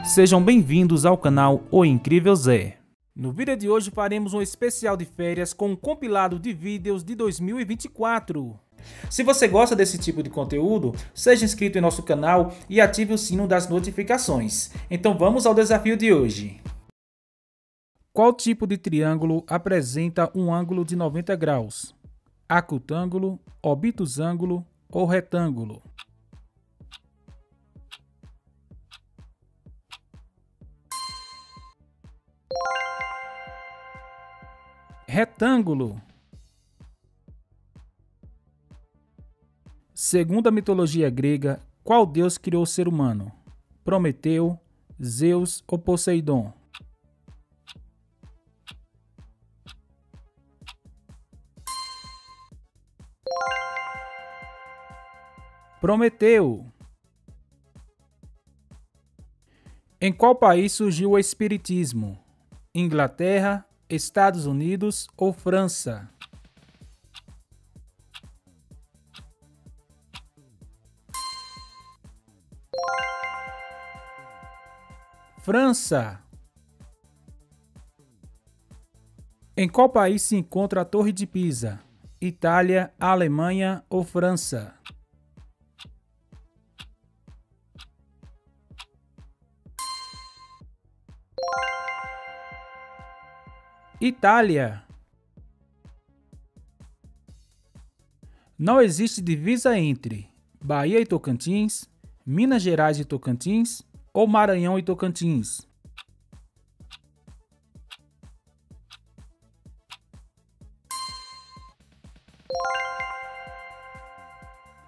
Sejam bem-vindos ao canal O Incrível Zé. No vídeo de hoje faremos um especial de férias com um compilado de vídeos de 2024. Se você gosta desse tipo de conteúdo, seja inscrito em nosso canal e ative o sino das notificações. Então vamos ao desafio de hoje. Qual tipo de triângulo apresenta um ângulo de 90 graus? Acutângulo, obtusângulo ou retângulo? Retângulo. Segundo a mitologia grega, qual deus criou o ser humano? Prometeu, Zeus ou Poseidon? Prometeu. Em qual país surgiu o Espiritismo? Inglaterra, Estados Unidos ou França? França. Em qual país se encontra a Torre de Pisa? Itália, Alemanha ou França? Itália. Não existe divisa entre Bahia e Tocantins, Minas Gerais e Tocantins ou Maranhão e Tocantins.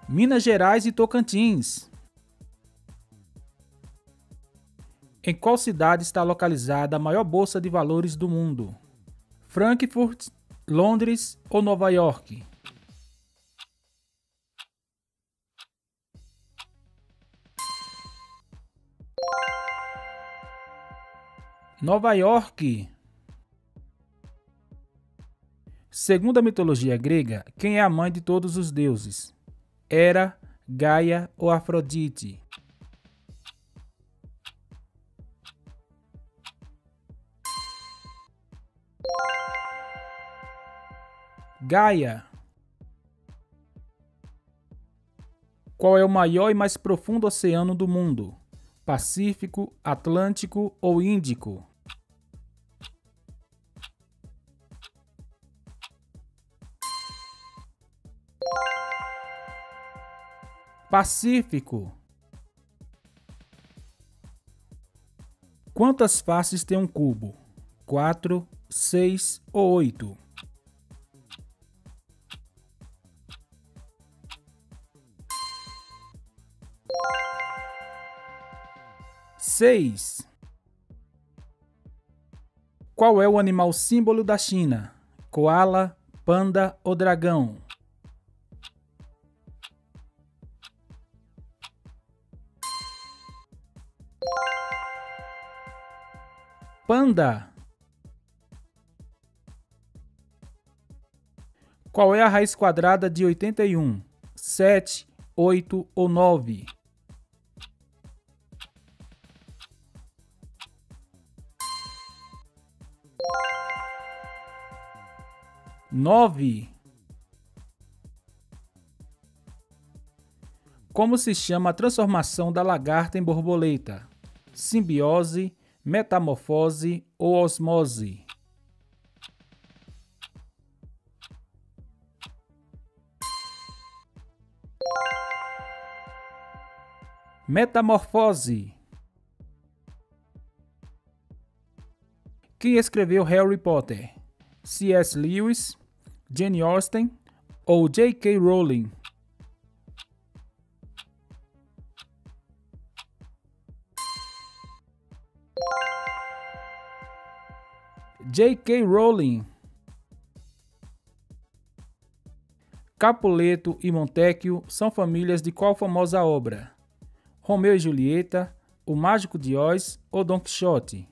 Minas Gerais e Tocantins. Em qual cidade está localizada a maior bolsa de valores do mundo? Frankfurt, Londres ou Nova York? Nova York. Segundo a mitologia grega, quem é a mãe de todos os deuses? Hera, Gaia ou Afrodite? Gaia. Qual é o maior e mais profundo oceano do mundo? Pacífico, Atlântico ou Índico? Pacífico. Quantas faces tem um cubo? 4, 6 ou 8? Seis. Qual é o animal símbolo da China? Coala, panda ou dragão? Panda. Qual é a raiz quadrada de 81? 7, 8 ou 9? Nove. Como se chama a transformação da lagarta em borboleta? Simbiose, metamorfose ou osmose? Metamorfose. Quem escreveu Harry Potter? C.S. Lewis, Jane Austen ou J.K. Rowling? J.K. Rowling. Capuleto e Montecchio são famílias de qual famosa obra? Romeu e Julieta, O Mágico de Oz ou Don Quixote?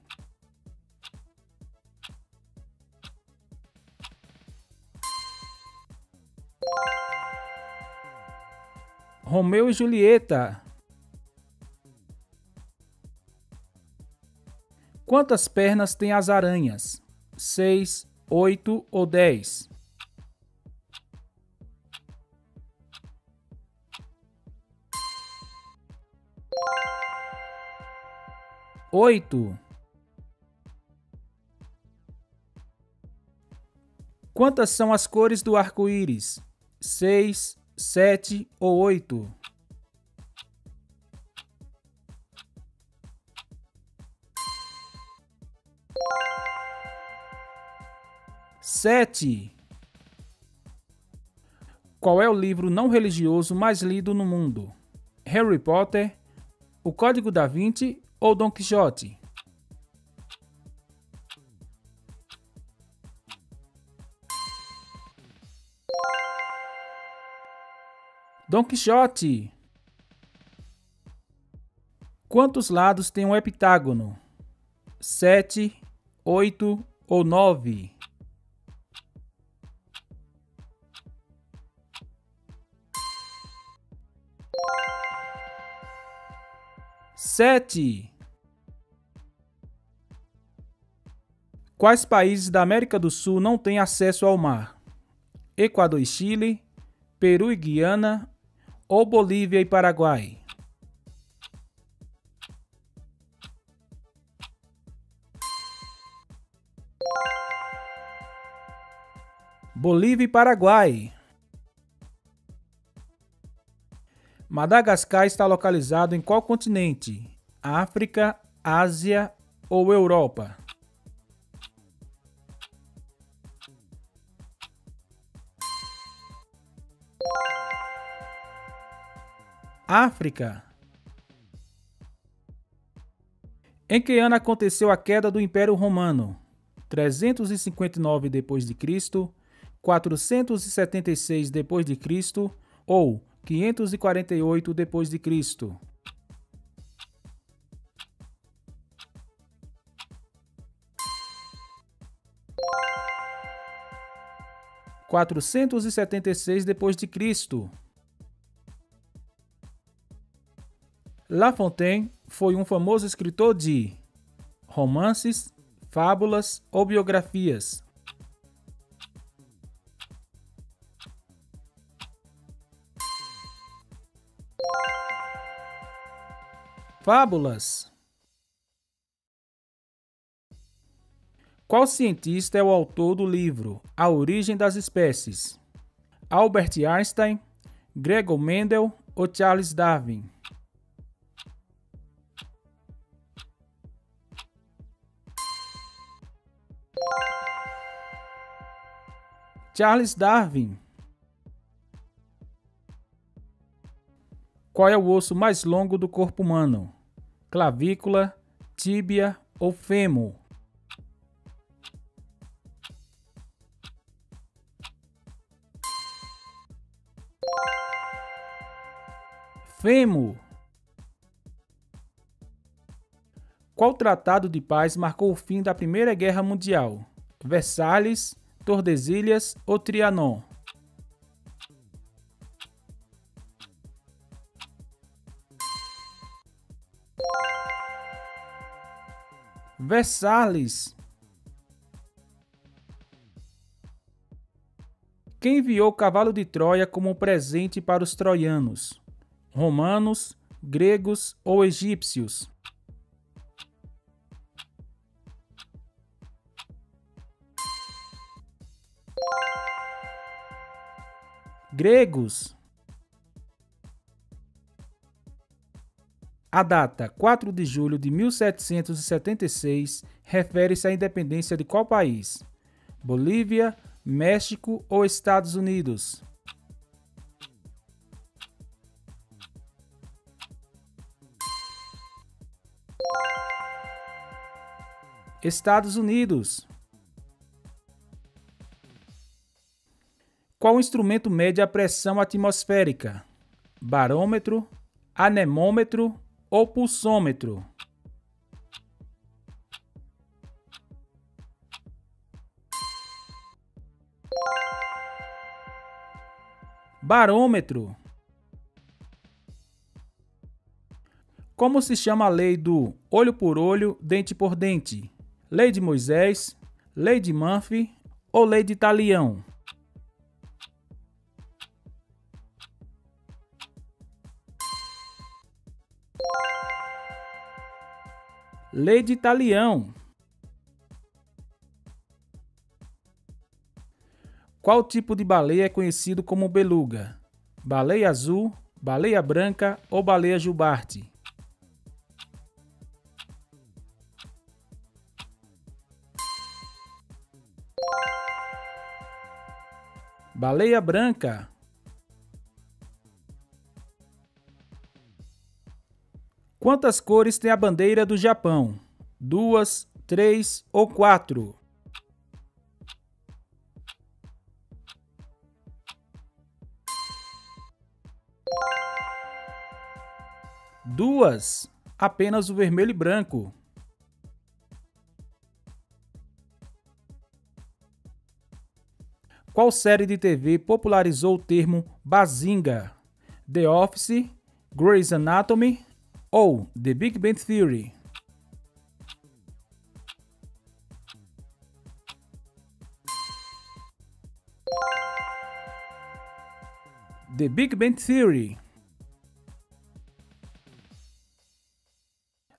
Romeu e Julieta. Quantas pernas têm as aranhas? 6, 8 ou 10? 8. Quantas são as cores do arco-íris? 6, 7 ou 8? 7. Qual é o livro não religioso mais lido no mundo? Harry Potter, O Código da Vinci ou Dom Quixote? Dom Quixote. Quantos lados tem um heptágono? 7, 8 ou 9? 7. Quais países da América do Sul não têm acesso ao mar? Equador e Chile, Peru e Guiana ou Bolívia e Paraguai? Bolívia e Paraguai. Madagascar está localizado em qual continente? África, Ásia ou Europa? África. Em que ano aconteceu a queda do Império Romano? 359 d.C., 476 d.C. ou 548 d.C.? 476 d.C. La Fontaine foi um famoso escritor de romances, fábulas ou biografias? Fábulas. Qual cientista é o autor do livro A Origem das Espécies? Albert Einstein, Gregor Mendel ou Charles Darwin? Charles Darwin. Qual é o osso mais longo do corpo humano? Clavícula, tíbia ou fêmur? Fêmur. Qual tratado de paz marcou o fim da Primeira Guerra Mundial? Versalhes, Tordesilhas ou Trianon? Versalhes. Quem enviou o cavalo de Troia como presente para os troianos? Romanos, gregos ou egípcios? Gregos. A data 4 de julho de 1776 refere-se à independência de qual país? Bolívia, México ou Estados Unidos? Estados Unidos. Qual instrumento mede a pressão atmosférica? Barômetro, anemômetro ou pulsômetro? Barômetro. Como se chama a lei do olho por olho, dente por dente? Lei de Moisés, lei de Murphy ou lei de Talião? Lei de Talião. Qual tipo de baleia é conhecido como beluga? Baleia azul, baleia branca ou baleia jubarte? Baleia branca. Quantas cores tem a bandeira do Japão? 2, 3 ou 4? Duas. Apenas o vermelho e branco. Qual série de TV popularizou o termo Bazinga? The Office, Grey's Anatomy ou The Big Bang Theory? The Big Bang Theory.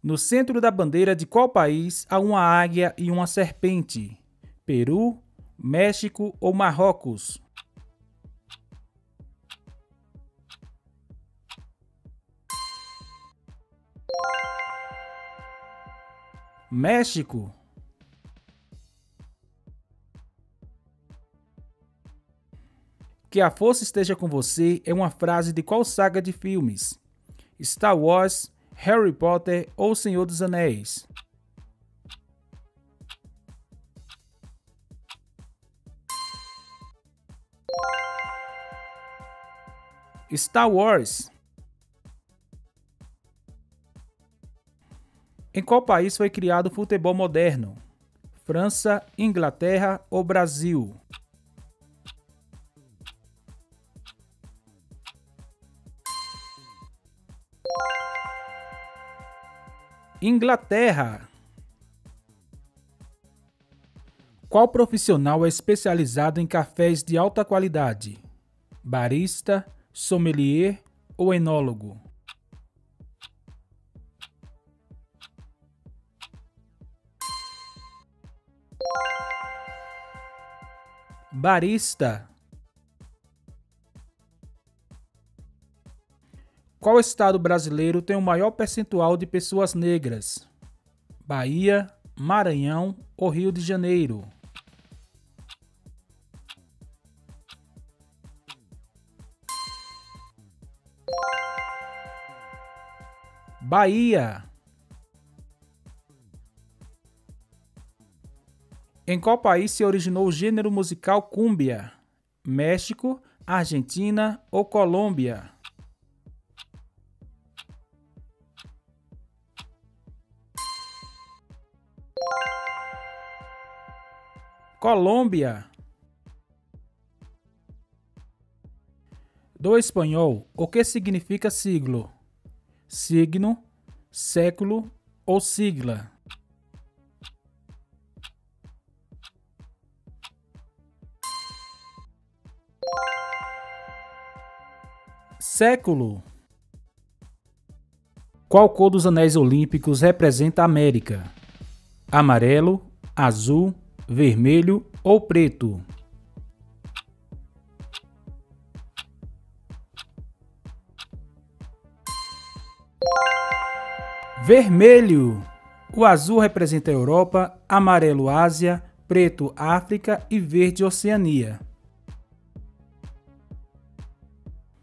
No centro da bandeira de qual país há uma águia e uma serpente? Peru, México ou Marrocos? México. Que a força esteja com você é uma frase de qual saga de filmes? Star Wars, Harry Potter ou Senhor dos Anéis? Star Wars. Em qual país foi criado o futebol moderno? França, Inglaterra ou Brasil? Inglaterra. Qual profissional é especializado em cafés de alta qualidade? Barista, sommelier ou enólogo? Barista. Qual estado brasileiro tem o maior percentual de pessoas negras? Bahia, Maranhão ou Rio de Janeiro? Bahia. Em qual país se originou o gênero musical cúmbia? México, Argentina ou Colômbia? Colômbia. Do espanhol, o que significa siglo? Signo, século ou sigla? Século. Qual cor dos anéis olímpicos representa a América? Amarelo, azul, vermelho ou preto? Vermelho. O azul representa a Europa, amarelo Ásia, preto África e verde Oceania.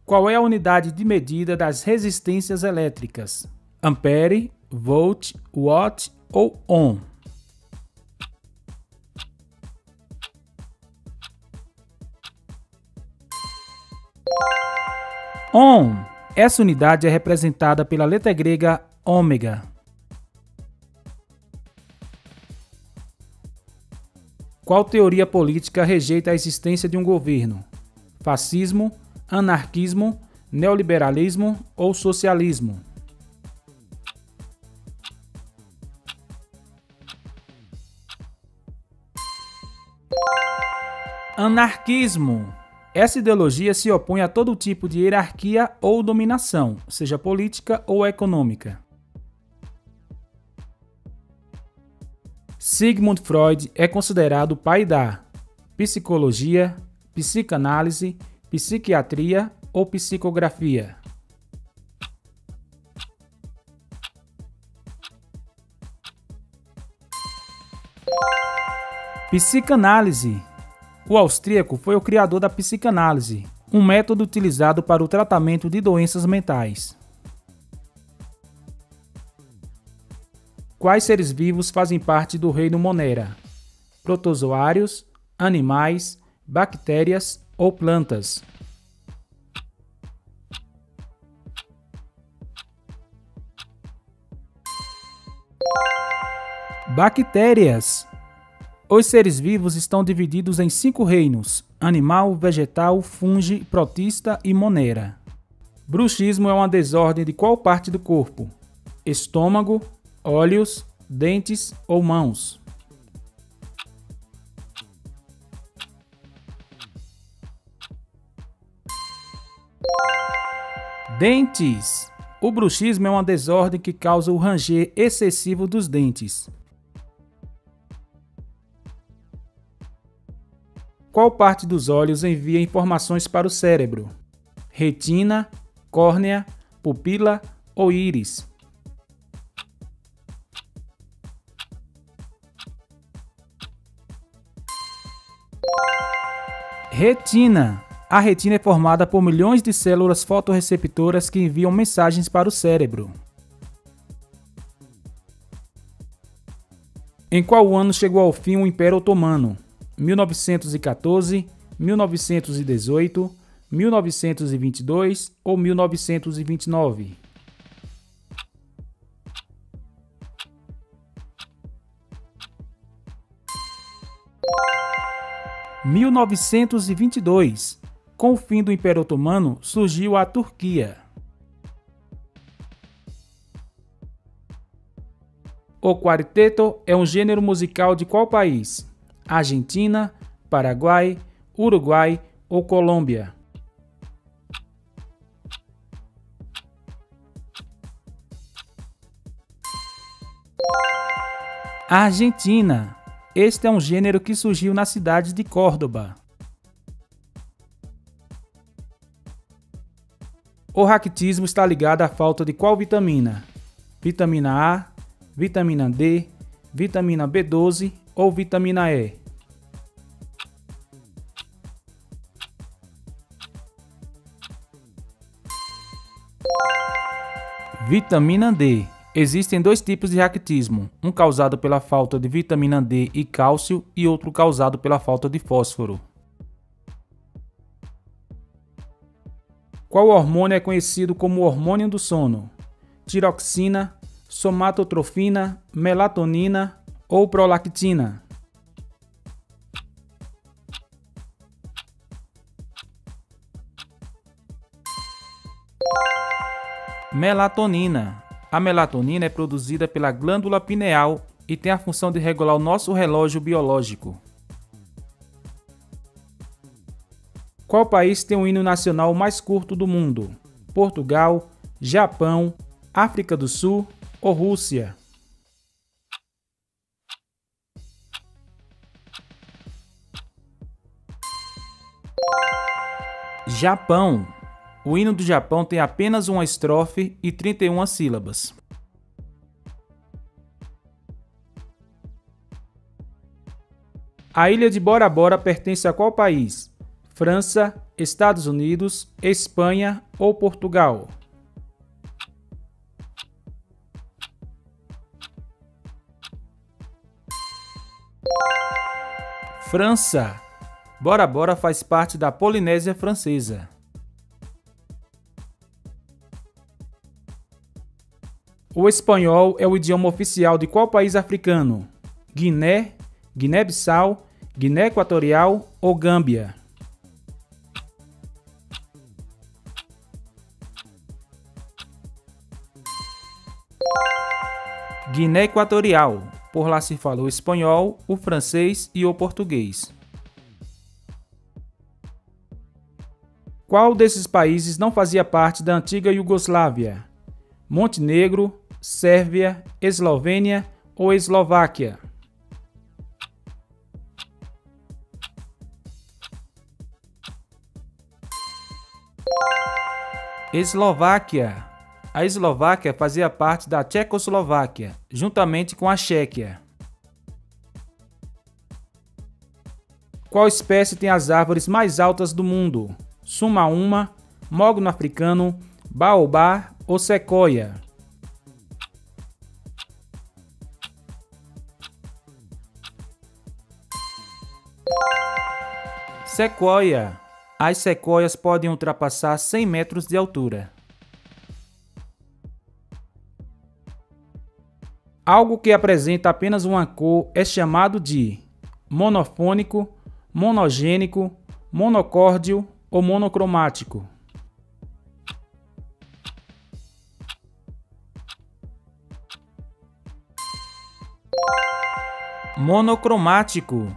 Qual é a unidade de medida das resistências elétricas? Ampere, volt, watt ou ohm? Ohm. Essa unidade é representada pela letra grega ômega. Qual teoria política rejeita a existência de um governo? Fascismo, anarquismo, neoliberalismo ou socialismo? Anarquismo. Essa ideologia se opõe a todo tipo de hierarquia ou dominação, seja política ou econômica. Sigmund Freud é considerado o pai da psicologia, psicanálise, psiquiatria ou psicografia. Psicanálise. O austríaco foi o criador da psicanálise, um método utilizado para o tratamento de doenças mentais. Quais seres vivos fazem parte do reino Monera? Protozoários, animais, bactérias ou plantas? Bactérias. Os seres vivos estão divididos em 5 reinos: animal, vegetal, fungi, protista e monera. Bruxismo é uma desordem de qual parte do corpo? Estômago, olhos, dentes ou mãos? Dentes. O bruxismo é uma desordem que causa o ranger excessivo dos dentes. Qual parte dos olhos envia informações para o cérebro? Retina, córnea, pupila ou íris? Retina. A retina é formada por milhões de células fotorreceptoras que enviam mensagens para o cérebro. Em qual ano chegou ao fim o Império Otomano? 1914, 1918, 1922 ou 1929? (1922). Com o fim do Império Otomano, surgiu a Turquia. O quarteto é um gênero musical de qual país? Argentina, Paraguai, Uruguai ou Colômbia? Argentina. Este é um gênero que surgiu na cidade de Córdoba. O raquitismo está ligado à falta de qual vitamina? Vitamina A, vitamina D, vitamina B12 ou vitamina E? Vitamina D. Existem 2 tipos de raquitismo, um causado pela falta de vitamina D e cálcio e outro causado pela falta de fósforo. Qual hormônio é conhecido como hormônio do sono? Tiroxina, somatotrofina, melatonina ou prolactina? Melatonina. A melatonina é produzida pela glândula pineal e tem a função de regular o nosso relógio biológico. Qual país tem o hino nacional mais curto do mundo? Portugal, Japão, África do Sul ou Rússia? Japão. O hino do Japão tem apenas uma estrofe e 31 sílabas. A ilha de Bora Bora pertence a qual país? França, Estados Unidos, Espanha ou Portugal? França. Bora Bora faz parte da Polinésia Francesa. O espanhol é o idioma oficial de qual país africano? Guiné, Guiné-Bissau, Guiné Equatorial ou Gâmbia? Guiné Equatorial. Por lá se fala o espanhol, o francês e o português. Qual desses países não fazia parte da antiga Iugoslávia? Montenegro, Sérvia, Eslovênia ou Eslováquia? Eslováquia. A Eslováquia fazia parte da Tchecoslováquia, juntamente com a Tchequia. Qual espécie tem as árvores mais altas do mundo? Sumaúma, mogno africano, baobá ou sequoia? Sequoia. As sequoias podem ultrapassar 100 metros de altura. Algo que apresenta apenas uma cor é chamado de monofônico, monogênico, monocórdio ou monocromático. Monocromático.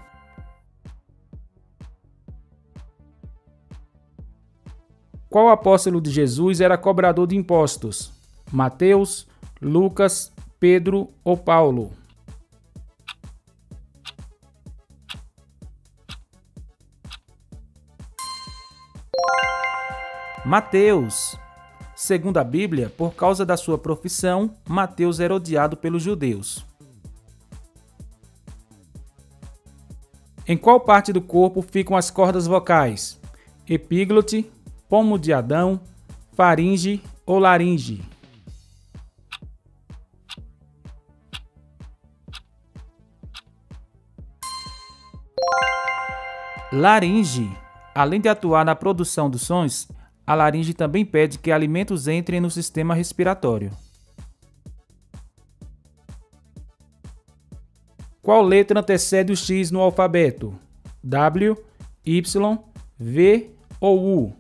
Qual apóstolo de Jesus era cobrador de impostos? Mateus, Lucas, Pedro ou Paulo? Mateus. Segundo a Bíblia, por causa da sua profissão, Mateus era odiado pelos judeus. Em qual parte do corpo ficam as cordas vocais? Epíglote, pomo de Adão, faringe ou laringe? Laringe. Além de atuar na produção dos sons, a laringe também impede que alimentos entrem no sistema respiratório. Qual letra antecede o X no alfabeto? W, Y, V ou U?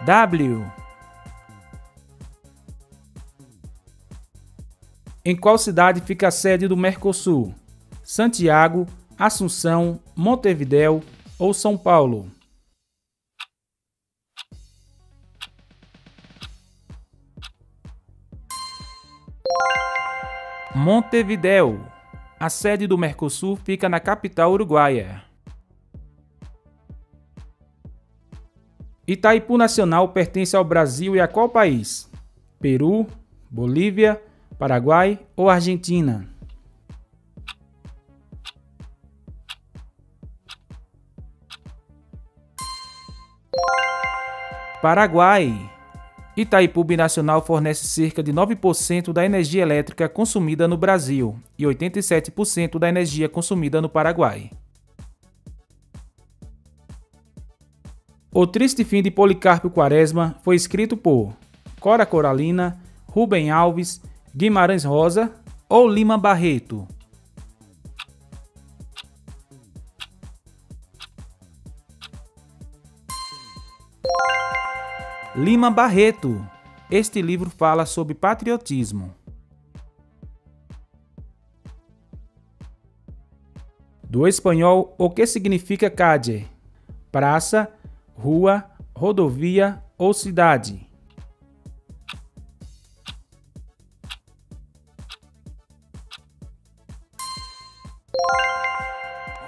W. Em qual cidade fica a sede do Mercosul? Santiago, Assunção, Montevidéu ou São Paulo? Montevidéu. A sede do Mercosul fica na capital uruguaia. Itaipu Nacional pertence ao Brasil e a qual país? Peru, Bolívia, Paraguai ou Argentina? Paraguai. Itaipu Binacional fornece cerca de 9% da energia elétrica consumida no Brasil e 87% da energia consumida no Paraguai. O Triste Fim de Policarpo Quaresma foi escrito por Cora Coralina, Rubem Alves, Guimarães Rosa ou Lima Barreto? Lima Barreto. Este livro fala sobre patriotismo. Do espanhol, o que significa calle? Praça, rua, rodovia ou cidade?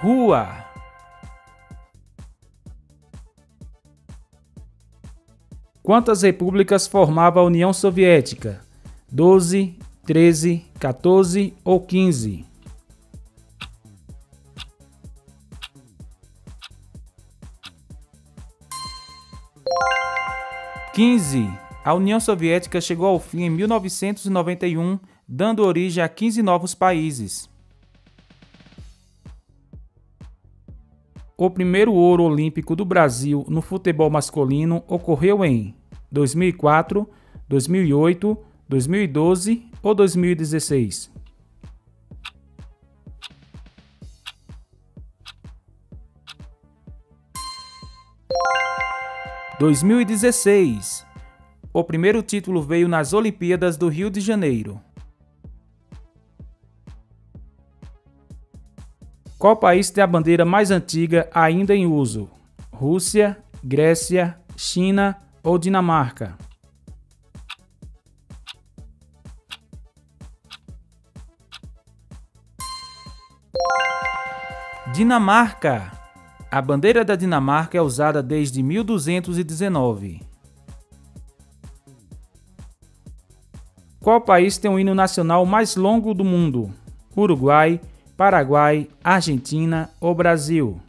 Rua. Quantas repúblicas formava a União Soviética? 12, 13, 14 ou 15? A União Soviética chegou ao fim em 1991, dando origem a 15 novos países. O primeiro ouro olímpico do Brasil no futebol masculino ocorreu em 2004, 2008, 2012 ou 2016? – 2016. O primeiro título veio nas Olimpíadas do Rio de Janeiro. Qual país tem a bandeira mais antiga ainda em uso? Rússia, Grécia, China ou Dinamarca? Dinamarca! A bandeira da Dinamarca é usada desde 1219. Qual país tem o hino nacional mais longo do mundo? Uruguai, Paraguai, Argentina ou Brasil?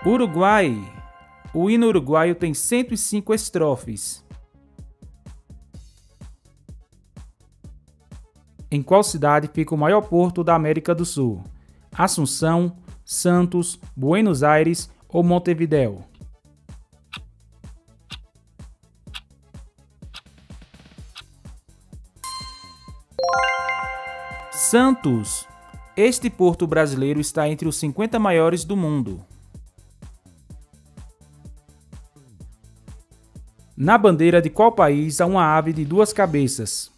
Uruguai! O hino uruguaio tem 105 estrofes. Em qual cidade fica o maior porto da América do Sul? Assunção, Santos, Buenos Aires ou Montevidéu? Santos! Este porto brasileiro está entre os 50 maiores do mundo. Na bandeira de qual país há uma ave de duas cabeças?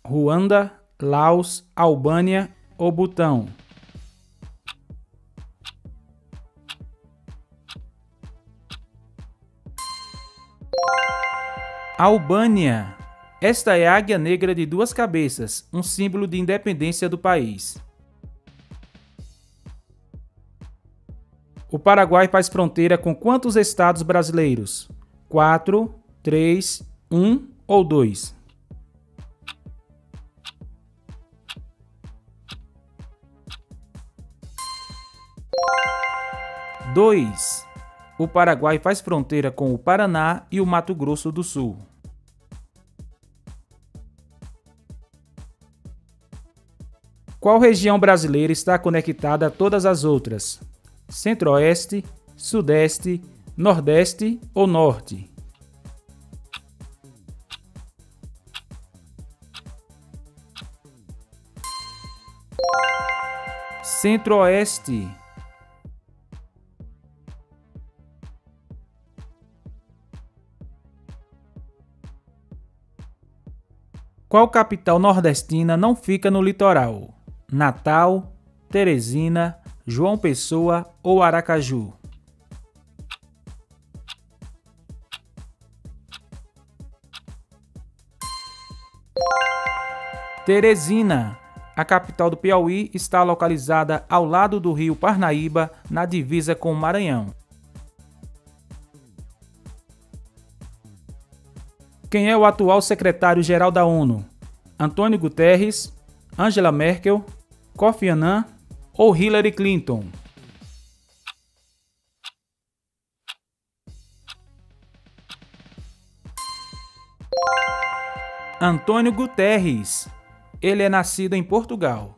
Ruanda, Laos, Albânia ou Butão? Albânia! Esta é a águia negra de duas cabeças, um símbolo de independência do país. O Paraguai faz fronteira com quantos estados brasileiros? 4, 3, 1 ou 2? Dois. O Paraguai faz fronteira com o Paraná e o Mato Grosso do Sul. Qual região brasileira está conectada a todas as outras? Centro-Oeste, Sudeste, Nordeste ou Norte? Centro-Oeste. Qual capital nordestina não fica no litoral? Natal, Teresina, João Pessoa ou Aracaju? Teresina. A capital do Piauí está localizada ao lado do rio Parnaíba, na divisa com o Maranhão. Quem é o atual secretário-geral da ONU? Antônio Guterres, Angela Merkel, Kofi Annan ou Hillary Clinton? Antônio Guterres. Ele é nascido em Portugal.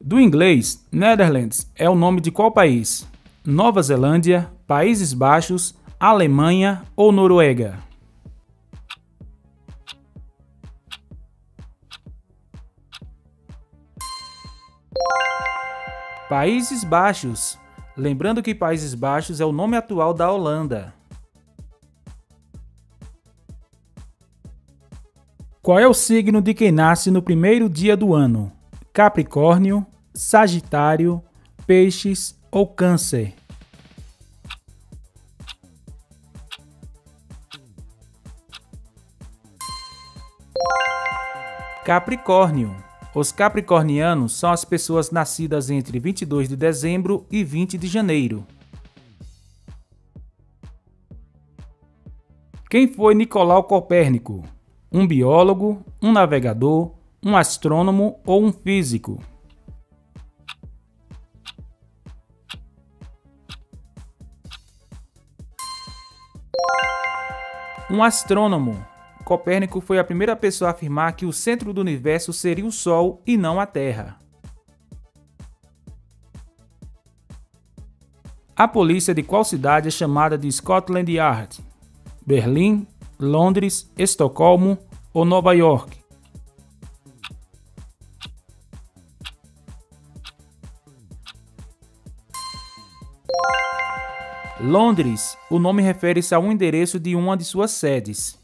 Do inglês, Netherlands é o nome de qual país? Nova Zelândia, Países Baixos, Alemanha ou Noruega? Países Baixos. Lembrando que Países Baixos é o nome atual da Holanda. Qual é o signo de quem nasce no primeiro dia do ano? Capricórnio, Sagitário, Peixes ou Câncer? Capricórnio. Os capricornianos são as pessoas nascidas entre 22 de dezembro e 20 de janeiro. Quem foi Nicolau Copérnico? Um biólogo, um navegador, um astrônomo ou um físico? Um astrônomo. Copérnico foi a primeira pessoa a afirmar que o centro do universo seria o Sol e não a Terra. A polícia de qual cidade é chamada de Scotland Yard? Berlim, Londres, Estocolmo ou Nova York? Londres. O nome refere-se a um endereço de uma de suas sedes.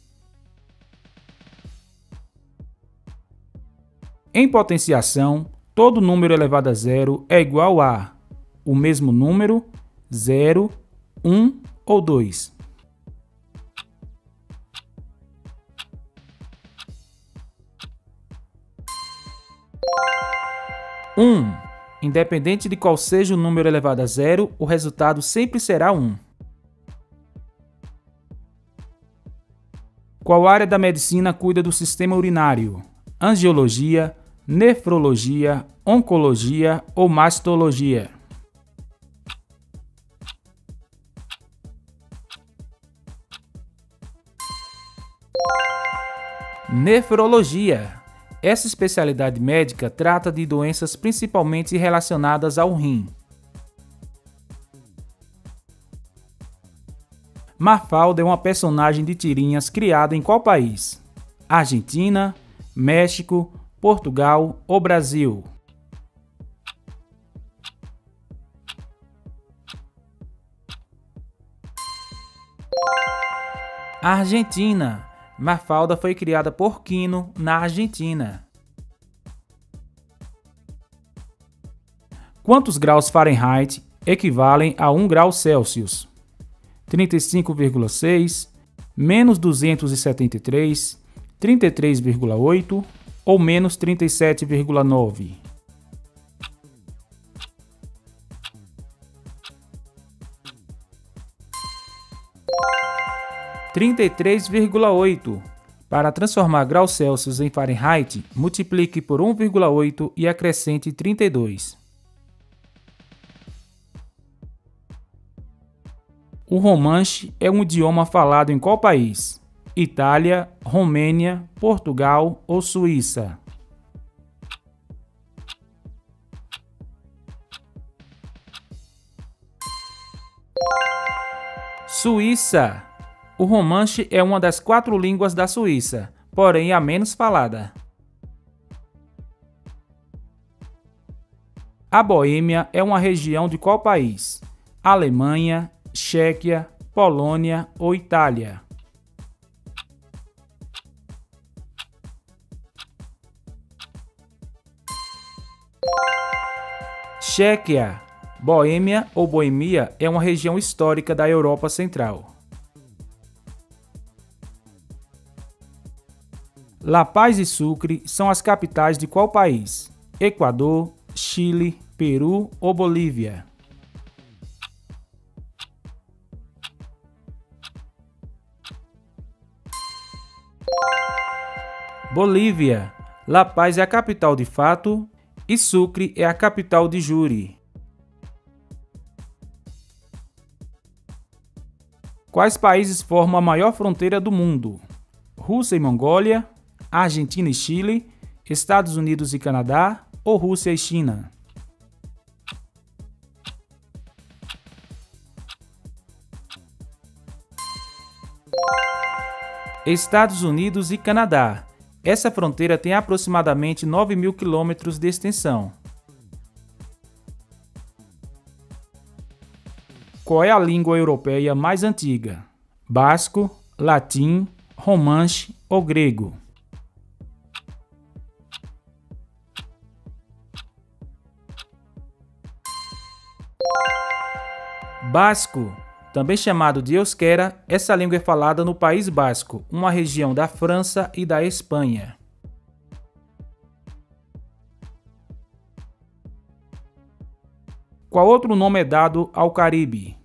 Em potenciação, todo número elevado a zero é igual a o mesmo número, 0, 1 ou 2. Independente de qual seja o número elevado a zero, o resultado sempre será 1. Qual área da medicina cuida do sistema urinário? Angiologia, nefrologia, oncologia ou mastologia? Nefrologia. Essa especialidade médica trata de doenças principalmente relacionadas ao rim. Mafalda é uma personagem de tirinhas criada em qual país? Argentina, México, Portugal ou Brasil? Argentina. Mafalda foi criada por Quino, na Argentina. Quantos graus Fahrenheit equivalem a 1 grau Celsius? 35,6, menos 273, 33,8 ou menos 37,9? 33,8. Para transformar graus Celsius em Fahrenheit, multiplique por 1,8 e acrescente 32. O romanche é um idioma falado em qual país? Itália, Romênia, Portugal ou Suíça? Suíça. O romanche é uma das 4 línguas da Suíça, porém a menos falada. A Boêmia é uma região de qual país? Alemanha, Tchequia, Polônia ou Itália? Tchequia. Boêmia ou Boemia é uma região histórica da Europa Central. La Paz e Sucre são as capitais de qual país? Equador, Chile, Peru ou Bolívia? Bolívia. La Paz é a capital de fato e Sucre é a capital de jure. Quais países formam a maior fronteira do mundo? Rússia e Mongólia, Argentina e Chile, Estados Unidos e Canadá ou Rússia e China? Estados Unidos e Canadá. Essa fronteira tem aproximadamente 9.000 quilômetros de extensão. Qual é a língua europeia mais antiga? Basco, latim, romanche ou grego? Basco, também chamado de euskera, essa língua é falada no País Basco, uma região da França e da Espanha. Qual outro nome é dado ao Caribe?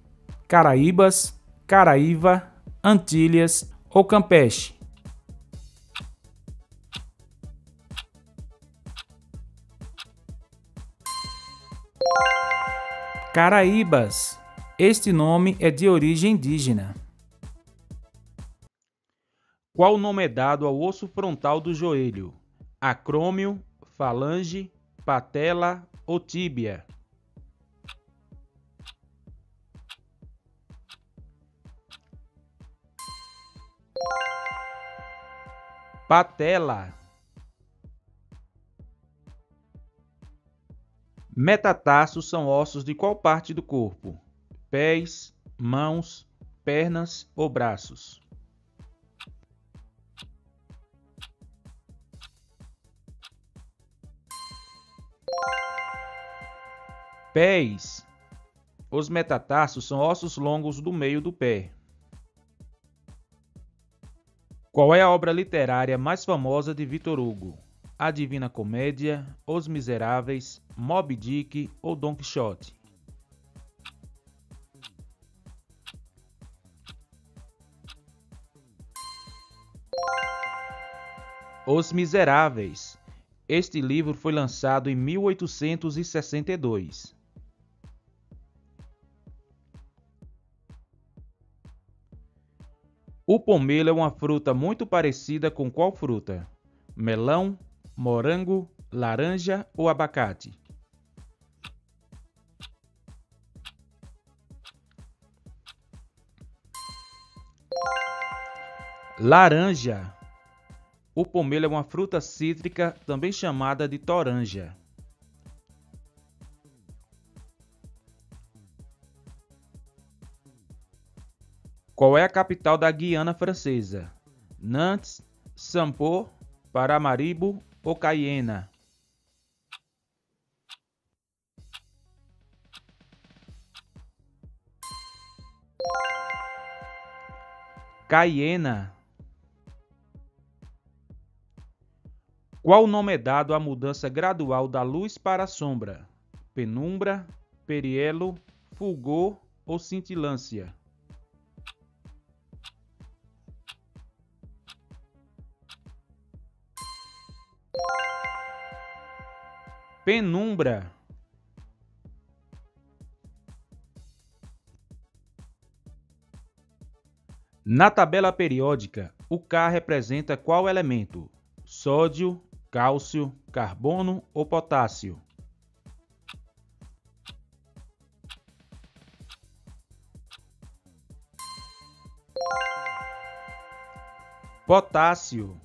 Caraíbas, Caraíva, Antilhas ou Campeche? Caraíbas. Este nome é de origem indígena. Qual nome é dado ao osso frontal do joelho? Acrômio, falange, patela ou tíbia? Patela. Metatarsos são ossos de qual parte do corpo? Pés, mãos, pernas ou braços? Pés. Os metatarsos são ossos longos do meio do pé. Qual é a obra literária mais famosa de Victor Hugo? A Divina Comédia, Os Miseráveis, Moby Dick ou Don Quixote? Os Miseráveis. Este livro foi lançado em 1862. O pomelo é uma fruta muito parecida com qual fruta? Melão, morango, laranja ou abacate? Laranja. O pomelo é uma fruta cítrica, também chamada de toranja. Qual é a capital da Guiana Francesa? Nantes, Saint-Paul, Paramaribo ou Cayena? Cayena. Qual nome é dado à mudança gradual da luz para a sombra? Penumbra, perielo, fulgor ou cintilância? Penumbra. Na tabela periódica, o K representa qual elemento? Sódio, cálcio, carbono ou potássio? Potássio.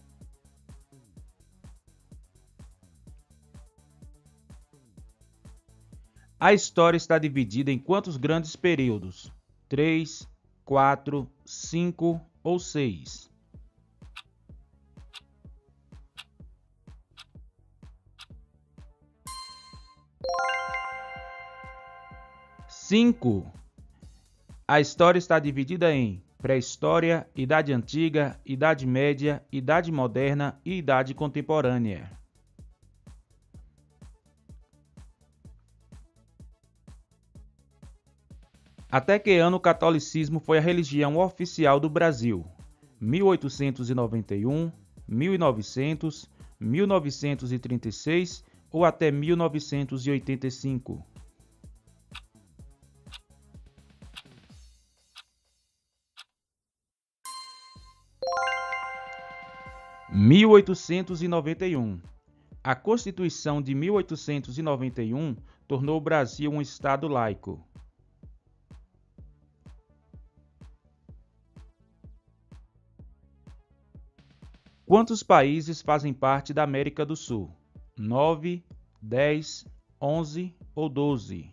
A história está dividida em quantos grandes períodos? 3, 4, 5 ou 6? Cinco. A história está dividida em pré-história, Idade Antiga, Idade Média, Idade Moderna e Idade Contemporânea. Até que ano o catolicismo foi a religião oficial do Brasil? 1891, 1900, 1936 ou até 1985? 1891. A Constituição de 1891 tornou o Brasil um Estado laico. Quantos países fazem parte da América do Sul? 9, 10, 11 ou 12?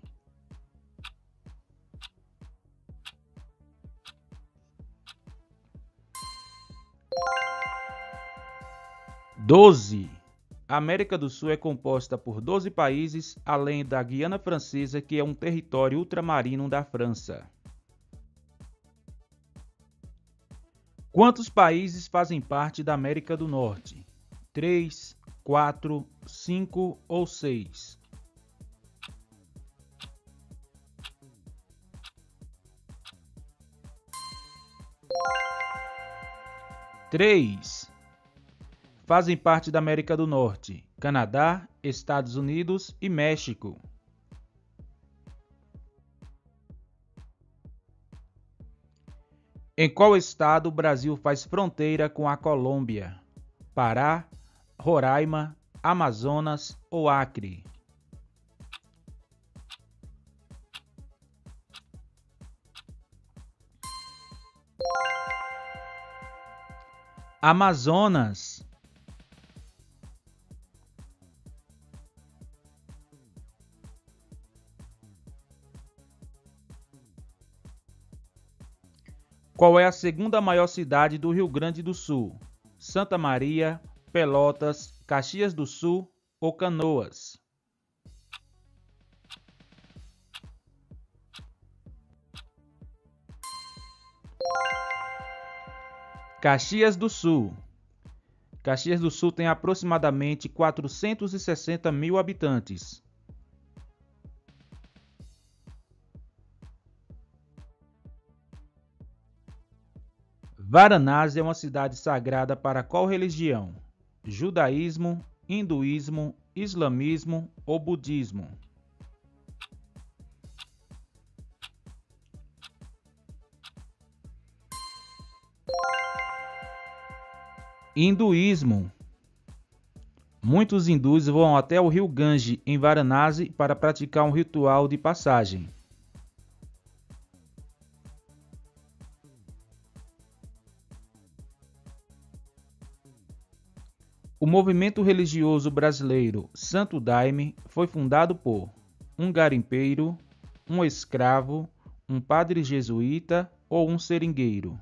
A América do Sul é composta por 12 países, além da Guiana Francesa, que é um território ultramarino da França. Quantos países fazem parte da América do Norte? 3, 4, 5 ou 6? Três. Fazem parte da América do Norte: Canadá, Estados Unidos e México. Em qual estado o Brasil faz fronteira com a Colômbia? Pará, Roraima, Amazonas ou Acre? Amazonas. Qual é a segunda maior cidade do Rio Grande do Sul? Santa Maria, Pelotas, Caxias do Sul ou Canoas? Caxias do Sul. Caxias do Sul tem aproximadamente 460 mil habitantes. Varanasi é uma cidade sagrada para qual religião? Judaísmo, hinduísmo, islamismo ou budismo? Hinduísmo. Muitos hindus vão até o rio Gange, em Varanasi, para praticar um ritual de passagem. O movimento religioso brasileiro Santo Daime foi fundado por um garimpeiro, um escravo, um padre jesuíta ou um seringueiro.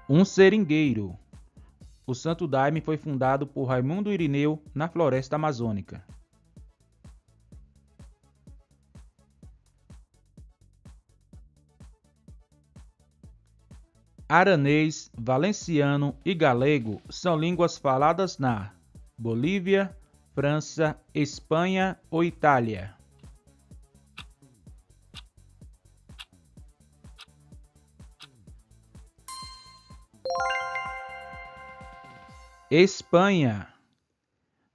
Um seringueiro. O Santo Daime foi fundado por Raimundo Irineu na floresta amazônica. Aranês, valenciano e galego são línguas faladas na Bolívia, França, Espanha ou Itália. Espanha.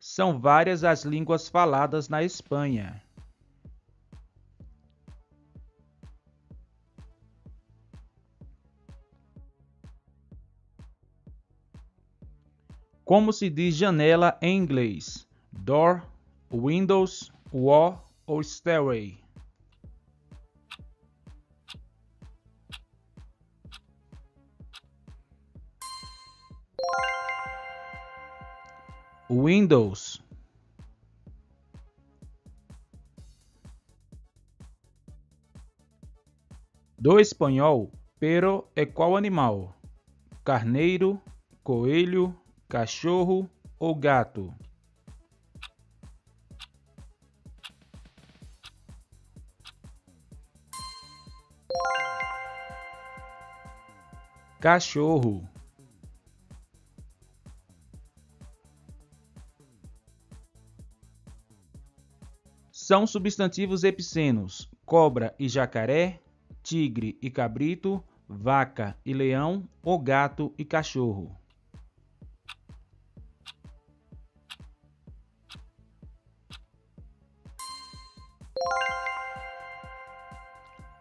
São várias as línguas faladas na Espanha. Como se diz janela em inglês? Door, windows, wall ou stairway? Windows. Do espanhol, pero é qual animal? Carneiro, coelho, cachorro ou gato? Cachorro. São substantivos epicenos: cobra e jacaré, tigre e cabrito, vaca e leão ou gato e cachorro.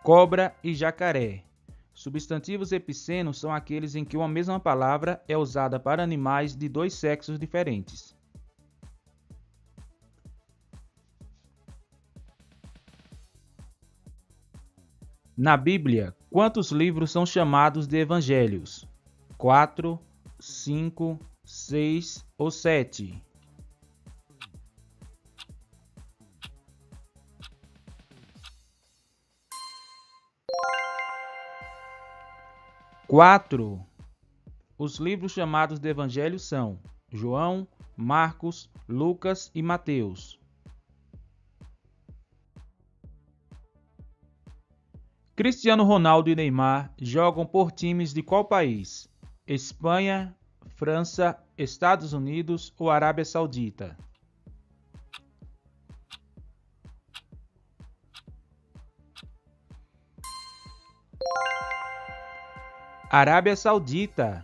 Cobra e jacaré. Substantivos epicenos são aqueles em que uma mesma palavra é usada para animais de dois sexos diferentes. Na Bíblia, quantos livros são chamados de evangelhos? 4, 5, 6 ou 7? Quatro. Os livros chamados de evangelhos são João, Marcos, Lucas e Mateus. Cristiano Ronaldo e Neymar jogam por times de qual país? Espanha, França, Estados Unidos ou Arábia Saudita? Arábia Saudita.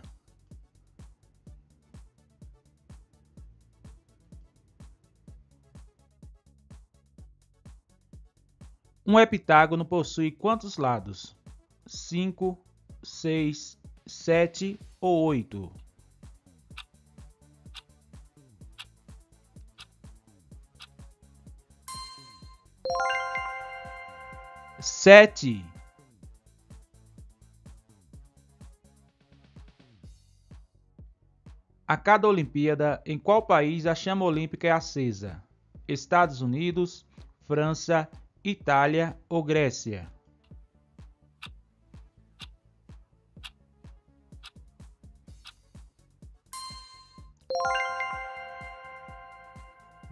Um heptágono possui quantos lados? 5, 6, 7 ou 8? Sete. A cada Olimpíada, em qual país a chama olímpica é acesa? Estados Unidos, França, Itália ou Grécia?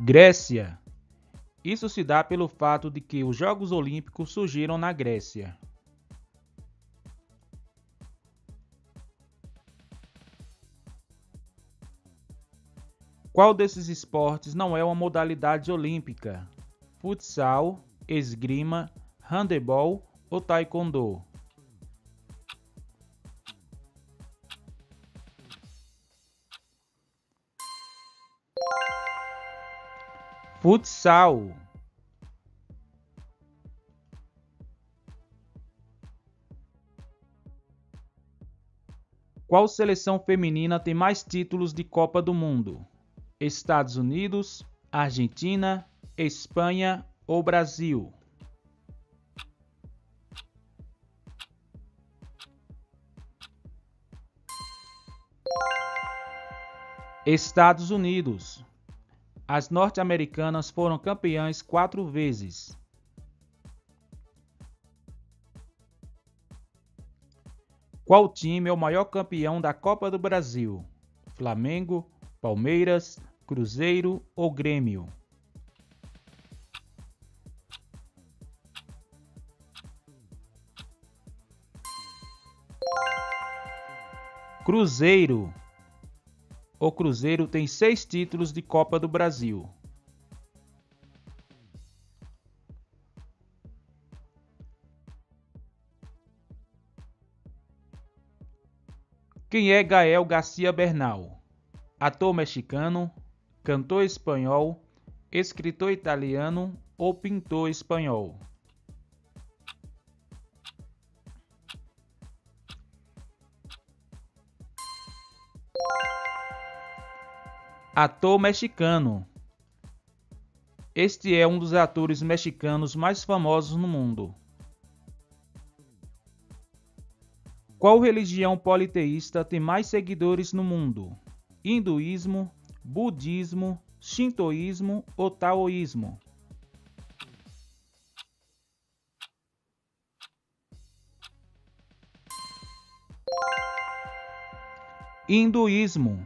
Grécia. Isso se dá pelo fato de que os Jogos Olímpicos surgiram na Grécia. Qual desses esportes não é uma modalidade olímpica? Futsal, esgrima, handebol ou taekwondo? Futsal. Qual seleção feminina tem mais títulos de Copa do Mundo? Estados Unidos, Argentina, Espanha ou Brasil? Estados Unidos. As norte-americanas foram campeãs 4 vezes. Qual time é o maior campeão da Copa do Brasil? Flamengo, Palmeiras, Cruzeiro ou Grêmio? Cruzeiro. O Cruzeiro tem 6 títulos de Copa do Brasil. Quem é Gael García Bernal? Ator mexicano, cantor espanhol, escritor italiano ou pintor espanhol? Ator mexicano. Este é um dos atores mexicanos mais famosos no mundo. Qual religião politeísta tem mais seguidores no mundo? Hinduísmo, budismo, shintoísmo ou taoísmo? Hinduísmo.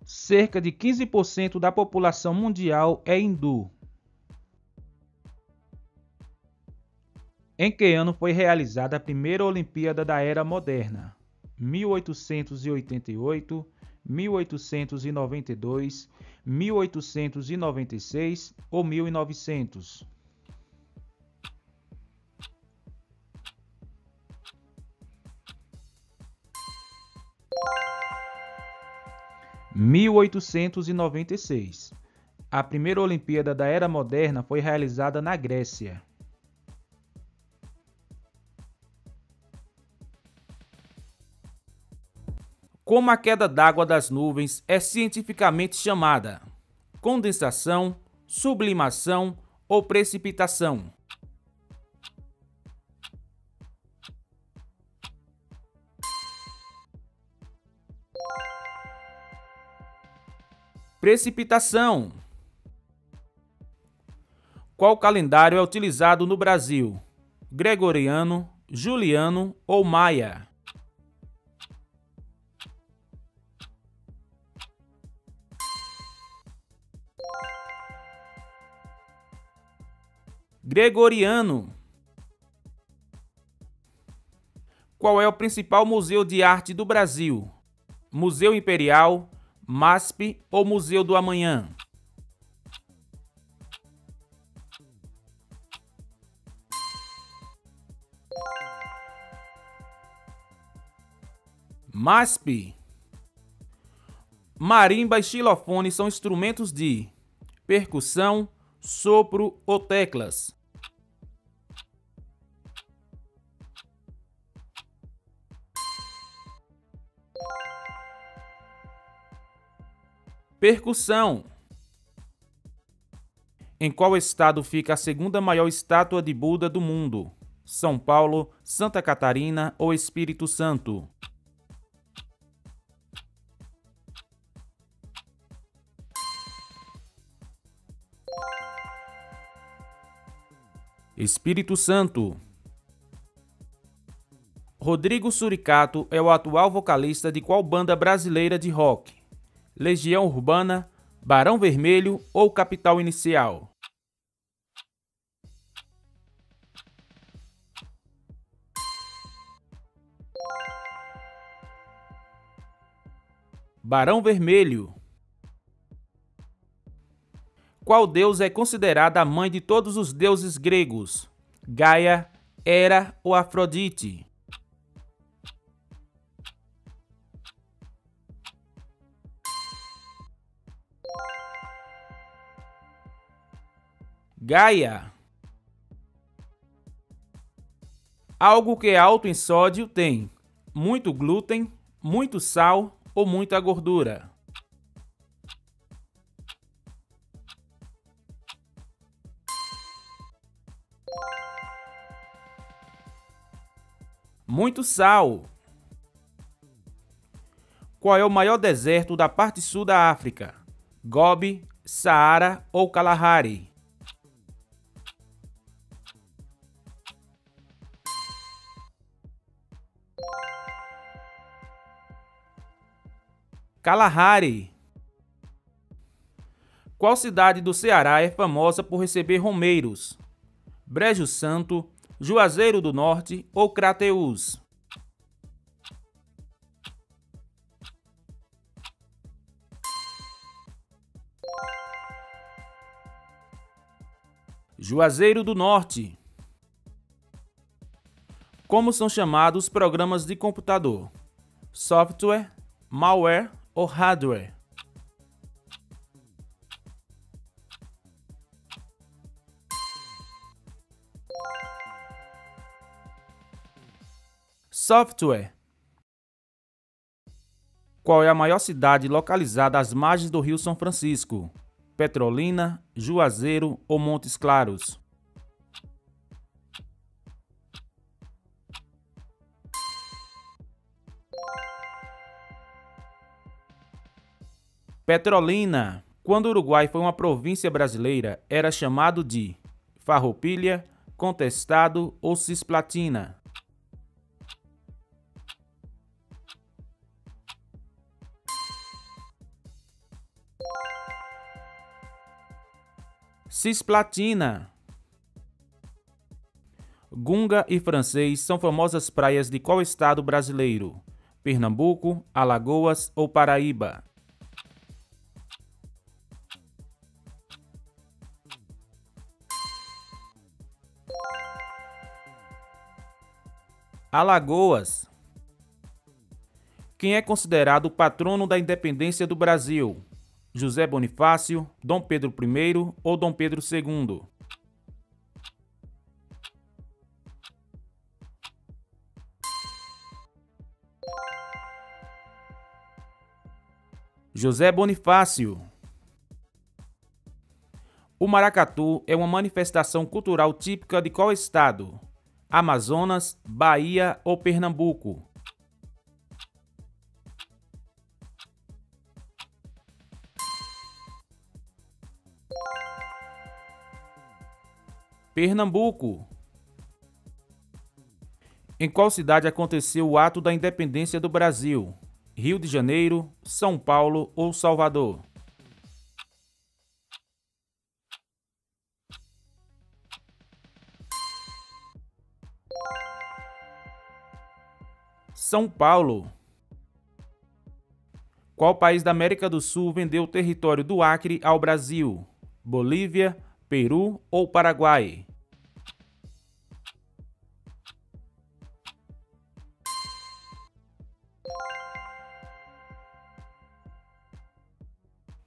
Cerca de 15% da população mundial é hindu. Em que ano foi realizada a primeira Olimpíada da Era Moderna? 1888, 1892, 1896 ou 1900? 1896. A primeira Olimpíada da Era Moderna foi realizada na Grécia. Como a queda d'água das nuvens é cientificamente chamada? Condensação, sublimação ou precipitação? Precipitação. Qual calendário é utilizado no Brasil? Gregoriano, Juliano ou Maia? Gregoriano. Qual é o principal museu de arte do Brasil? Museu Imperial, MASP ou Museu do Amanhã? MASP. Marimba e xilofone são instrumentos de percussão, sopro ou teclas? Percussão. Em qual estado fica a segunda maior estátua de Buda do mundo? São Paulo, Santa Catarina ou Espírito Santo? Espírito Santo. Rodrigo Suricato é o atual vocalista de qual banda brasileira de rock? Legião Urbana, Barão Vermelho ou Capital Inicial? Barão Vermelho. Qual deus é considerada a mãe de todos os deuses gregos? Gaia, Hera ou Afrodite? Gaia. Algo que é alto em sódio tem muito glúten, muito sal ou muita gordura? Muito sal. Qual é o maior deserto da parte sul da África? Gobi, Saara ou Kalahari? Kalahari. Qual cidade do Ceará é famosa por receber romeiros? Brejo Santo, Juazeiro do Norte ou Crateús? Juazeiro do Norte. Como são chamados programas de computador? Software, malware ou hardware? Software. Qual é a maior cidade localizada às margens do Rio São Francisco? Petrolina, Juazeiro ou Montes Claros? Petrolina. Quando o Uruguai foi uma província brasileira, era chamado de Farroupilha, Contestado ou Cisplatina? Cisplatina. Gunga e Francês são famosas praias de qual estado brasileiro? Pernambuco, Alagoas ou Paraíba? Alagoas. Quem é considerado o patrono da independência do Brasil? José Bonifácio, Dom Pedro I ou Dom Pedro II? José Bonifácio. O maracatu é uma manifestação cultural típica de qual estado? Amazonas, Bahia ou Pernambuco? Pernambuco. Em qual cidade aconteceu o ato da independência do Brasil? Rio de Janeiro, São Paulo ou Salvador? São Paulo. Qual país da América do Sul vendeu o território do Acre ao Brasil? Bolívia, Peru ou Paraguai?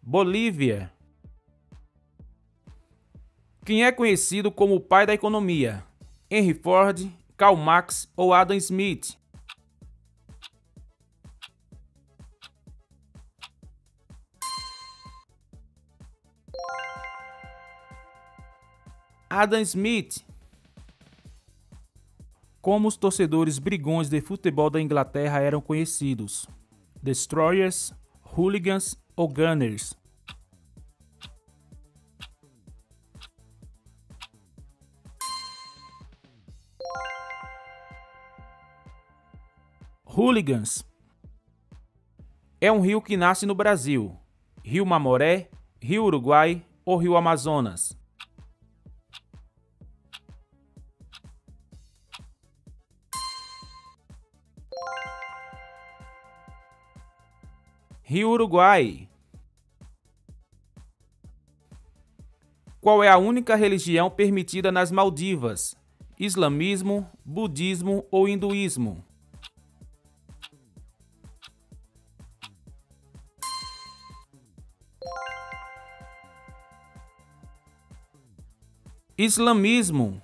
Bolívia. Quem é conhecido como o pai da economia? Henry Ford, Karl Marx ou Adam Smith? Adam Smith. Como os torcedores brigões de futebol da Inglaterra eram conhecidos? Destroyers, Hooligans ou Gunners? Hooligans. É um rio que nasce no Brasil. Rio Mamoré, Rio Uruguai ou Rio Amazonas? Rio Uruguai. Qual é a única religião permitida nas Maldivas? Islamismo, budismo ou hinduísmo? Islamismo.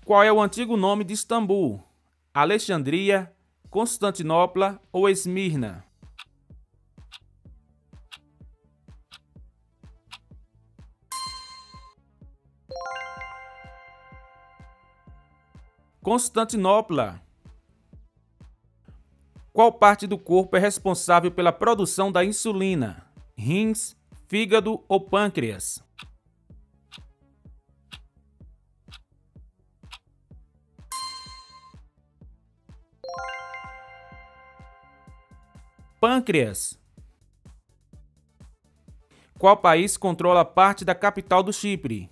Qual é o antigo nome de Istambul? Alexandria, Constantinopla ou Esmirna? Constantinopla. Qual parte do corpo é responsável pela produção da insulina? Rins, fígado ou pâncreas? Pâncreas. Qual país controla parte da capital do Chipre?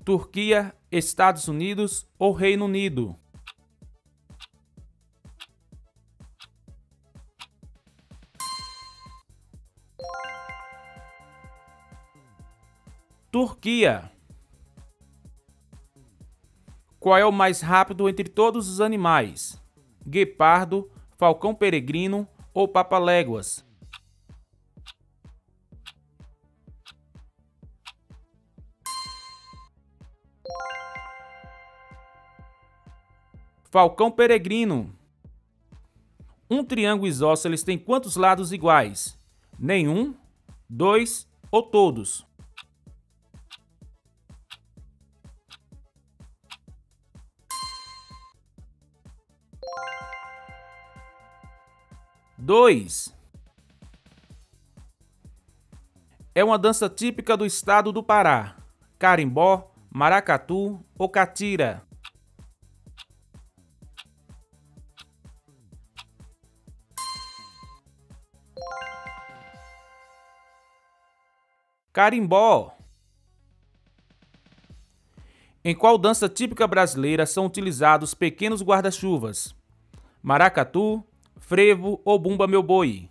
Turquia, Estados Unidos ou Reino Unido? Turquia. Qual é o mais rápido entre todos os animais? Guepardo, falcão peregrino ou papaléguas? Falcão peregrino. Um triângulo isósceles tem quantos lados iguais? Nenhum, dois ou todos? Dois. É uma dança típica do estado do Pará. Carimbó, maracatu ou catira? Carimbó. Em qual dança típica brasileira são utilizados pequenos guarda-chuvas? Maracatu, frevo ou bumba meu boi?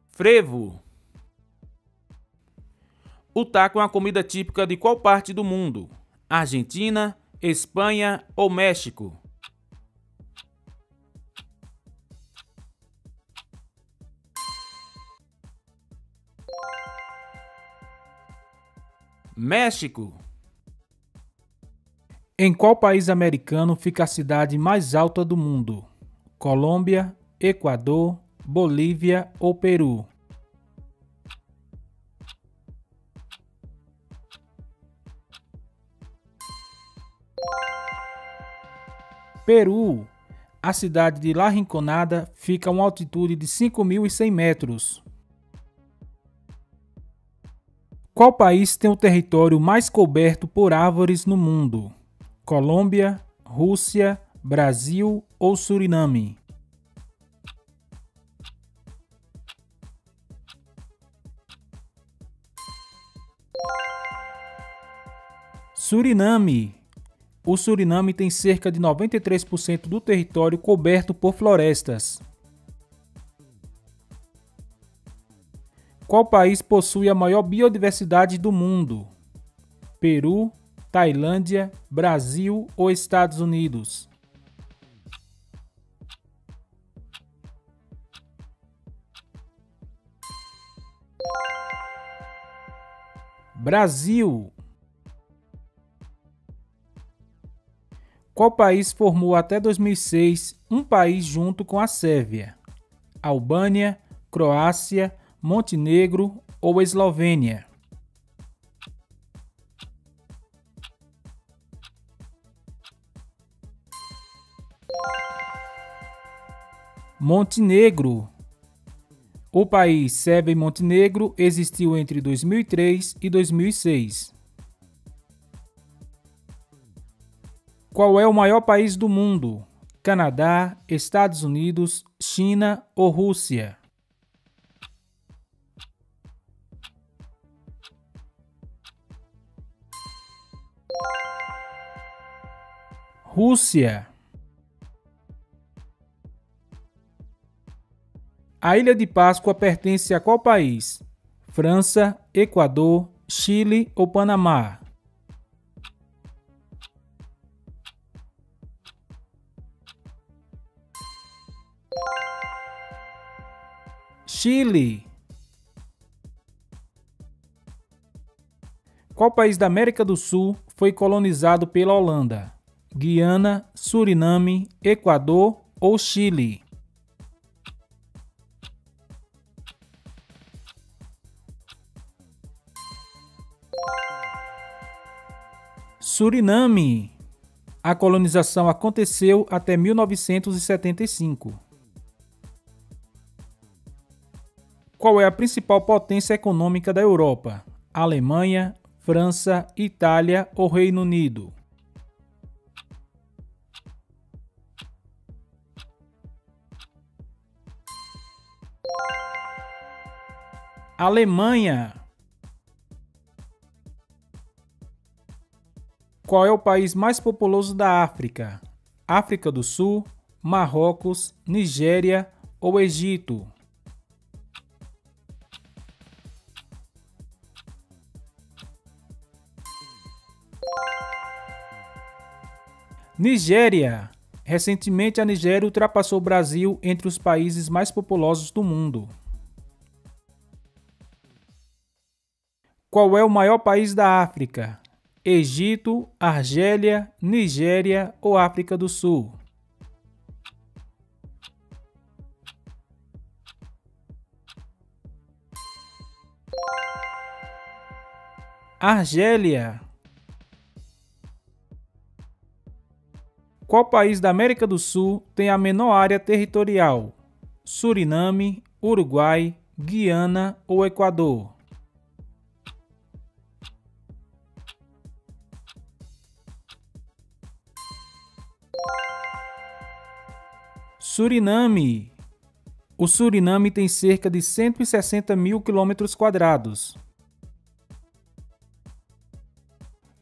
Frevo. O taco é uma comida típica de qual parte do mundo? Argentina, Espanha ou México? México. Em qual país americano fica a cidade mais alta do mundo? Colômbia, Equador, Bolívia ou Peru? Peru. A cidade de La Rinconada fica a uma altitude de 5.100 metros. Qual país tem o território mais coberto por árvores no mundo? Colômbia, Rússia, Brasil ou Suriname? Suriname. O Suriname tem cerca de 93% do território coberto por florestas. Qual país possui a maior biodiversidade do mundo? Peru, Tailândia, Brasil ou Estados Unidos? Brasil. Qual país formou até 2006 um país junto com a Sérvia? Albânia, Croácia, Montenegro ou Eslovênia? Montenegro. O país Sérvia e Montenegro existiu entre 2003 e 2006. Qual é o maior país do mundo? Canadá, Estados Unidos, China ou Rússia? Rússia. A Ilha de Páscoa pertence a qual país? França, Equador, Chile ou Panamá? Chile. Qual país da América do Sul foi colonizado pela Holanda? Guiana, Suriname, Equador ou Chile? Suriname. A colonização aconteceu até 1975. Qual é a principal potência econômica da Europa? Alemanha, França, Itália ou Reino Unido? Alemanha. Qual é o país mais populoso da África? África do Sul, Marrocos, Nigéria ou Egito? Nigéria. Recentemente, a Nigéria ultrapassou o Brasil entre os países mais populosos do mundo. Qual é o maior país da África? Egito, Argélia, Nigéria ou África do Sul? Argélia. Qual país da América do Sul tem a menor área territorial? Suriname, Uruguai, Guiana ou Equador? Suriname. O Suriname tem cerca de 160 mil quilômetros quadrados.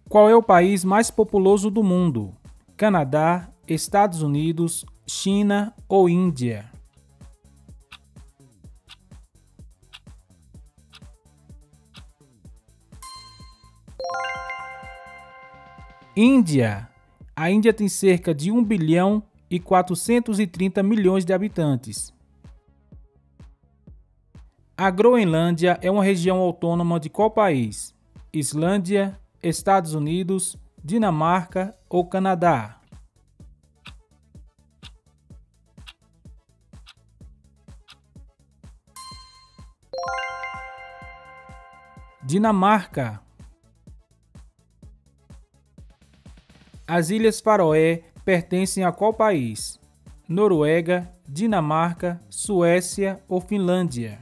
Qual é o país mais populoso do mundo? Canadá, Estados Unidos, China ou Índia? Índia. A Índia tem cerca de 1 bilhão e 430 milhões de habitantes. A Groenlândia é uma região autônoma de qual país? Islândia, Estados Unidos, Dinamarca ou Canadá? Dinamarca. As Ilhas Faroé pertencem a qual país? Noruega, Dinamarca, Suécia ou Finlândia?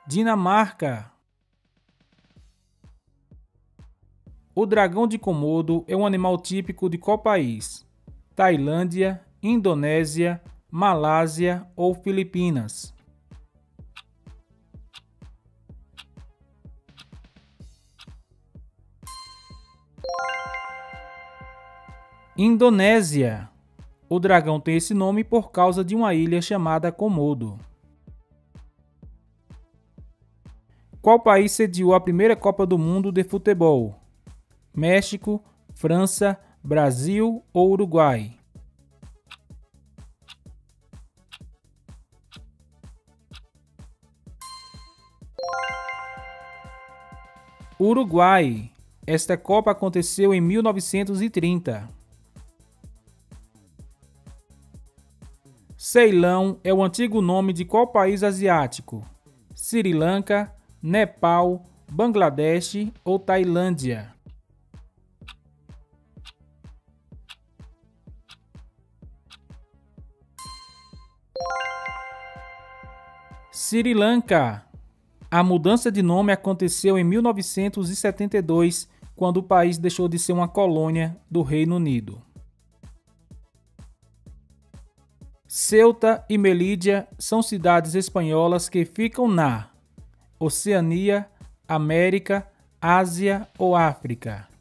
Dinamarca. O dragão de Komodo é um animal típico de qual país? Tailândia, Indonésia, Malásia ou Filipinas? Indonésia. O dragão tem esse nome por causa de uma ilha chamada Komodo. Qual país sediou a primeira Copa do Mundo de futebol? México, França, Brasil ou Uruguai? Uruguai. Esta Copa aconteceu em 1930. Ceilão é o antigo nome de qual país asiático? Sri Lanka, Nepal, Bangladesh ou Tailândia? Sri Lanka. A mudança de nome aconteceu em 1972, quando o país deixou de ser uma colônia do Reino Unido. Ceuta e Melilla são cidades espanholas que ficam na Oceania, América, Ásia ou África.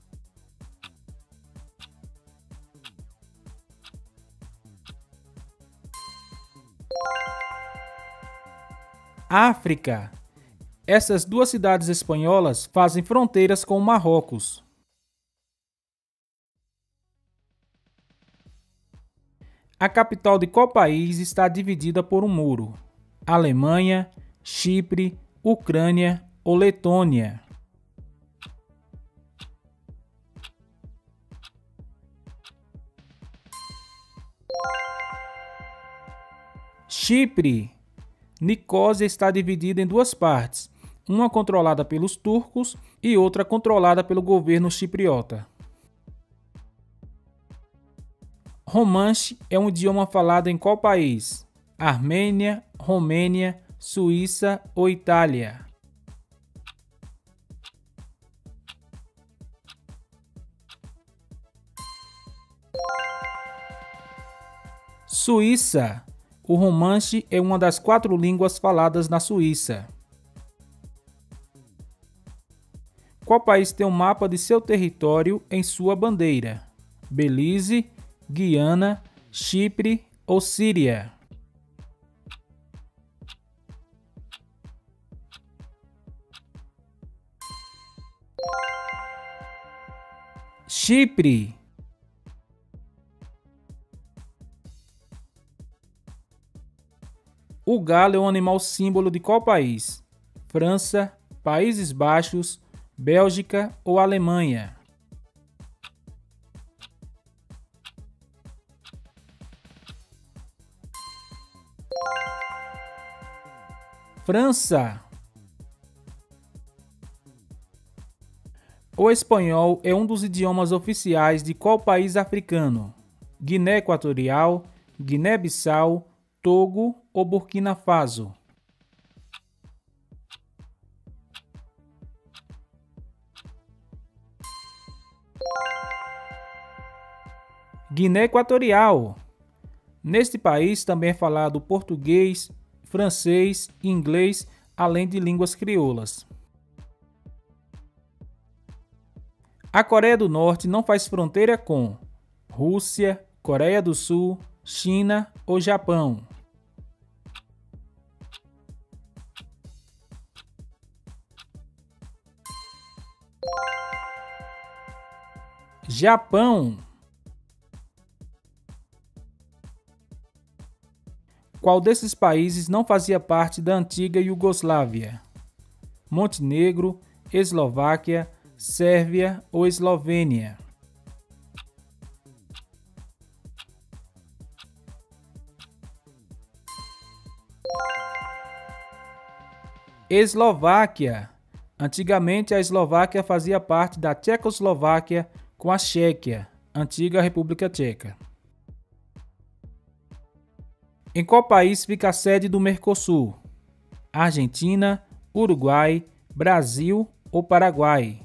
África. Essas duas cidades espanholas fazem fronteiras com o Marrocos. A capital de qual país está dividida por um muro? Alemanha, Chipre, Ucrânia ou Letônia? Chipre. Nicósia está dividida em duas partes, uma controlada pelos turcos e outra controlada pelo governo chipriota. Romanche é um idioma falado em qual país? Armênia, Romênia, Suíça ou Itália? Suíça. O romanche é uma das 4 línguas faladas na Suíça. Qual país tem um mapa de seu território em sua bandeira? Belize, Guiana, Chipre ou Síria? Chipre. O galo é um animal símbolo de qual país? França, Países Baixos, Bélgica ou Alemanha? França. O espanhol é um dos idiomas oficiais de qual país africano? Guiné Equatorial, Guiné-Bissau, Togo ou Burkina Faso? Guiné Equatorial. Neste país também é falado português, francês e inglês, além de línguas crioulas. A Coreia do Norte não faz fronteira com Rússia, Coreia do Sul, China ou Japão? Japão. Qual desses países não fazia parte da antiga Iugoslávia? Montenegro, Eslováquia, Sérvia ou Eslovênia? Eslováquia. Antigamente, a Eslováquia fazia parte da Tchecoslováquia com a Tchequia, antiga República Tcheca. Em qual país fica a sede do Mercosul? Argentina, Uruguai, Brasil ou Paraguai?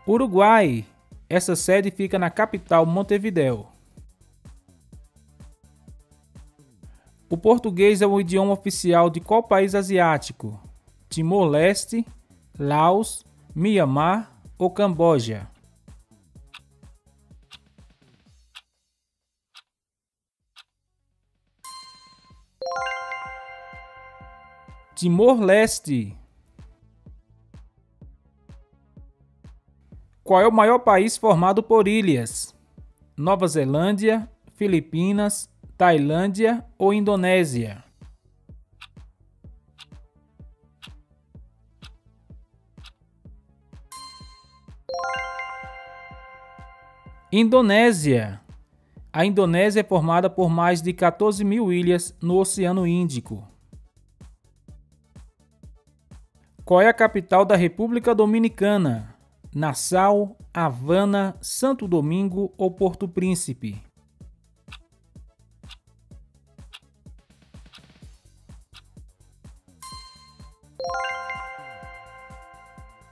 Uruguai. Essa sede fica na capital Montevidéu. O português é o idioma oficial de qual país asiático? Timor-Leste, Laos, Mianmar ou Camboja? Timor-Leste. Qual é o maior país formado por ilhas? Nova Zelândia, Filipinas, Tailândia ou Indonésia? Indonésia. A Indonésia é formada por mais de 14.000 ilhas no Oceano Índico. Qual é a capital da República Dominicana? Nassau, Havana, Santo Domingo ou Porto Príncipe?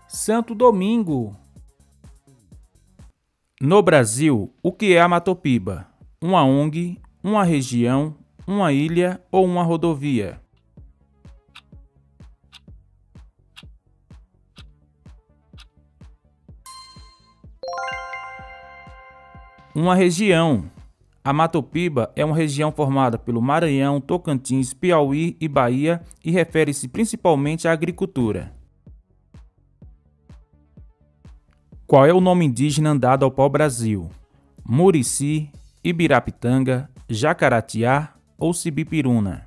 Santo Domingo. No Brasil, o que é a Matopiba? Uma ONG, uma região, uma ilha ou uma rodovia? Uma região. A Matopiba é uma região formada pelo Maranhão, Tocantins, Piauí e Bahia e refere-se principalmente à agricultura. Qual é o nome indígena dado ao pau-brasil? Murici, Ibirapitanga, Jacaratiá ou Sibipiruna?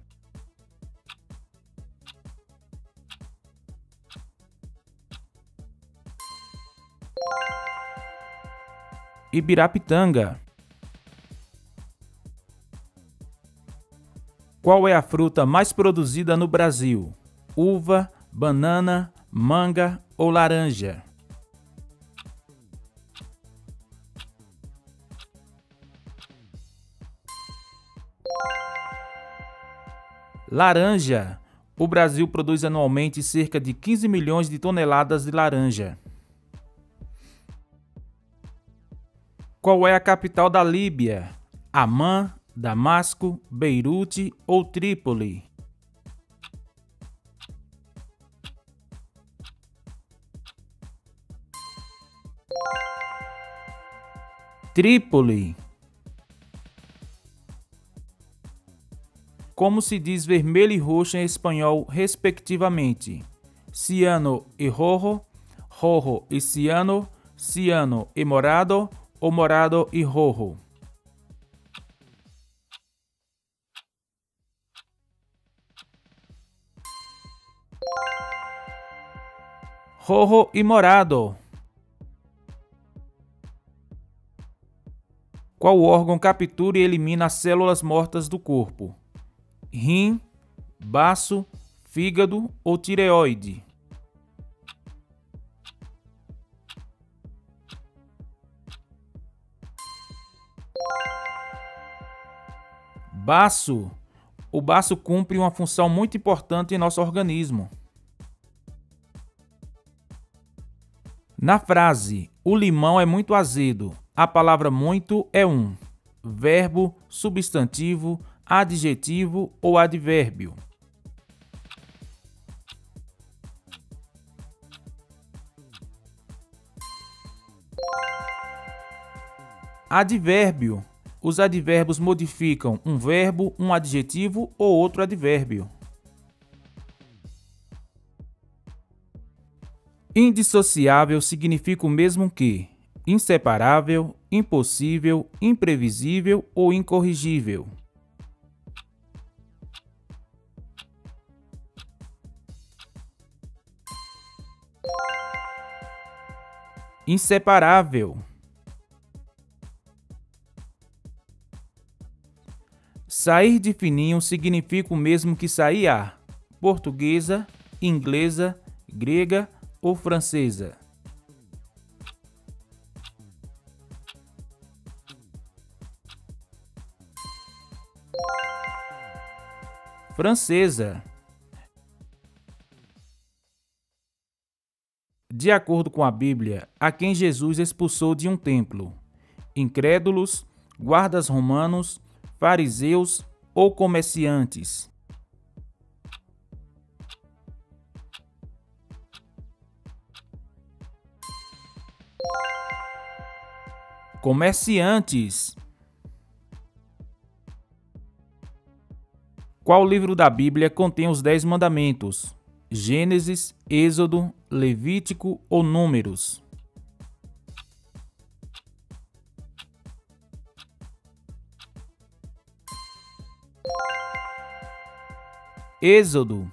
Ibirapitanga. Qual é a fruta mais produzida no Brasil? Uva, banana, manga ou laranja? Laranja. O Brasil produz anualmente cerca de 15 milhões de toneladas de laranja. Qual é a capital da Líbia? Amã, Damasco, Beirute ou Trípoli? Trípoli. Como se diz vermelho e roxo em espanhol, respectivamente? Ciano e rojo, rojo e ciano, ciano e morado ou morado e rojo? Rojo e morado. Qual órgão captura e elimina as células mortas do corpo? Rim, baço, fígado ou tireoide? Baço. O baço cumpre uma função muito importante em nosso organismo. Na frase, o limão é muito azedo, a palavra muito é um verbo, substantivo, adjetivo ou advérbio? Advérbio. Os advérbios modificam um verbo, um adjetivo ou outro advérbio. Indissociável significa o mesmo que inseparável, impossível, imprevisível ou incorrigível. Inseparável. Sair de fininho significa o mesmo que sair a portuguesa, inglesa, grega ou francesa. Francesa. De acordo com a Bíblia, a quem Jesus expulsou de um templo? Incrédulos, guardas romanos, fariseus ou comerciantes? Comerciantes. Qual livro da Bíblia contém os 10 mandamentos? Gênesis, Êxodo, Levítico ou Números? Êxodo.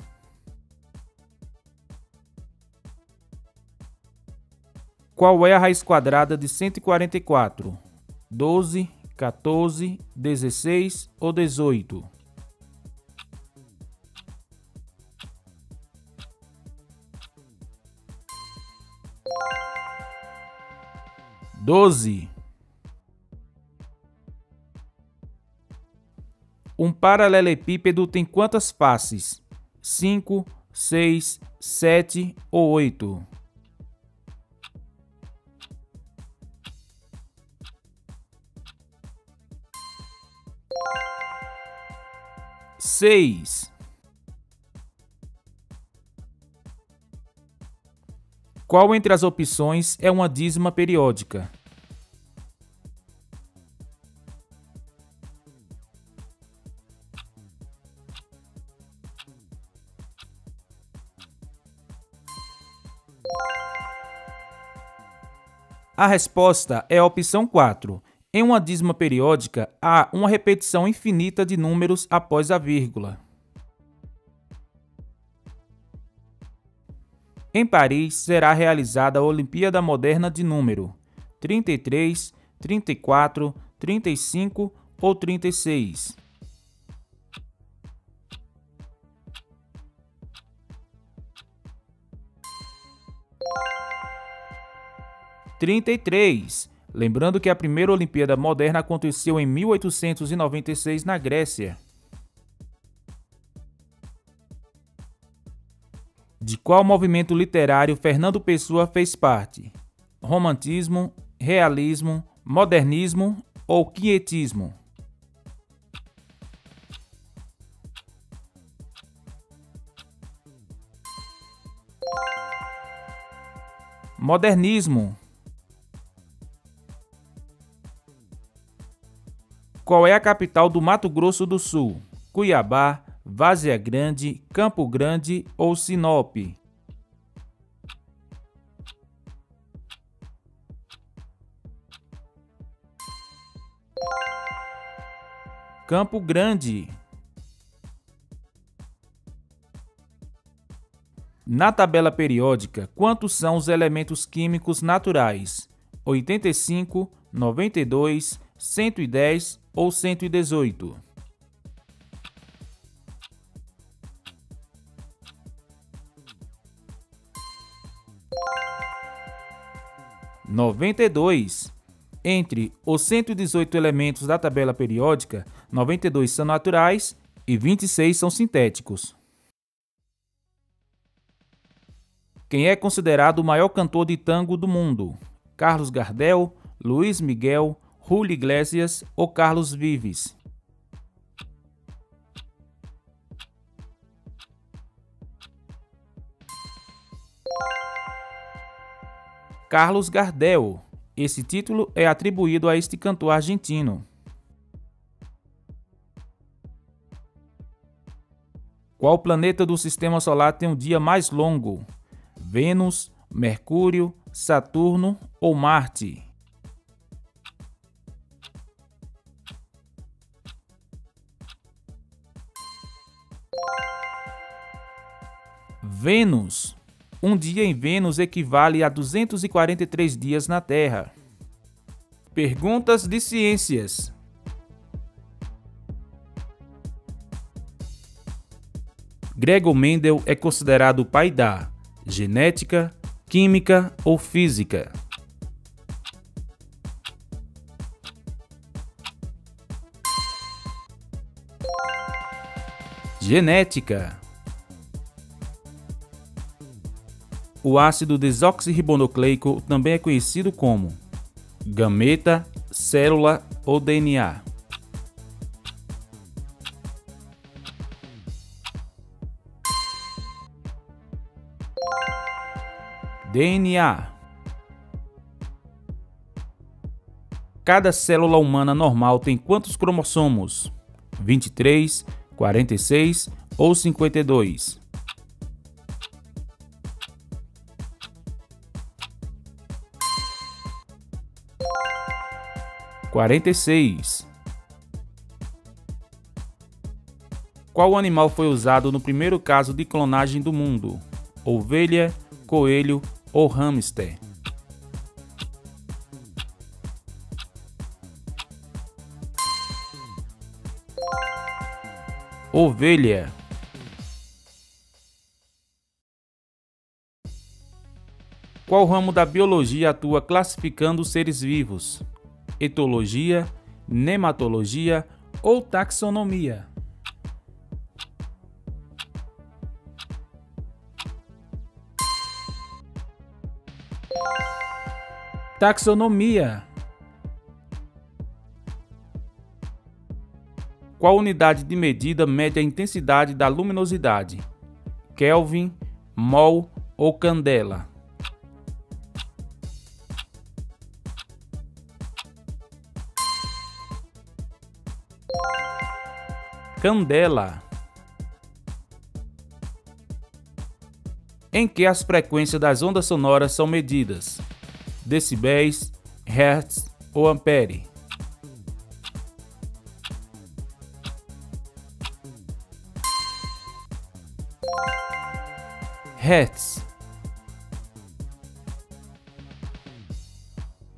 Qual é a raiz quadrada de 144? 12, 14, 16 ou 18? 12. Um paralelepípedo tem quantas faces? 5, 6, 7 ou 8? 6. Qual entre as opções é uma dízima periódica? A resposta é a opção 4. Em uma dízima periódica, há uma repetição infinita de números após a vírgula. Em Paris, será realizada a Olimpíada Moderna de número 33, 34, 35 ou 36. Lembrando que a primeira Olimpíada Moderna aconteceu em 1896 na Grécia. De qual movimento literário Fernando Pessoa fez parte? Romantismo, realismo, modernismo ou quietismo? Modernismo. Qual é a capital do Mato Grosso do Sul? Cuiabá, Várzea Grande, Campo Grande ou Sinop? Campo Grande. Na tabela periódica, quantos são os elementos químicos naturais? 85, 92, 110 ou 118? Entre os 118 elementos da tabela periódica, 92 são naturais e 26 são sintéticos. Quem é considerado o maior cantor de tango do mundo? Carlos Gardel, Luiz Miguel, Julio Iglesias ou Carlos Vives? Carlos Gardel. Esse título é atribuído a este cantor argentino. Qual planeta do Sistema Solar tem um dia mais longo? Vênus, Mercúrio, Saturno ou Marte? Vênus. Um dia em Vênus equivale a 243 dias na Terra. Perguntas de ciências. Gregor Mendel é considerado o pai da genética, química ou física? Genética. O ácido desoxirribonucleico também é conhecido como gameta, célula ou DNA. DNA. Cada célula humana normal tem quantos cromossomos? 23, 46 ou 52? 46. Qual animal foi usado no primeiro caso de clonagem do mundo? Ovelha, coelho ou hamster? Ovelha. Qual ramo da biologia atua classificando os seres vivos? Etologia, nematologia ou taxonomia? Taxonomia. Qual unidade de medida mede a intensidade da luminosidade? Kelvin, mol ou candela? Candela. Em que as frequências das ondas sonoras são medidas? Decibéis, hertz ou ampere? Hertz.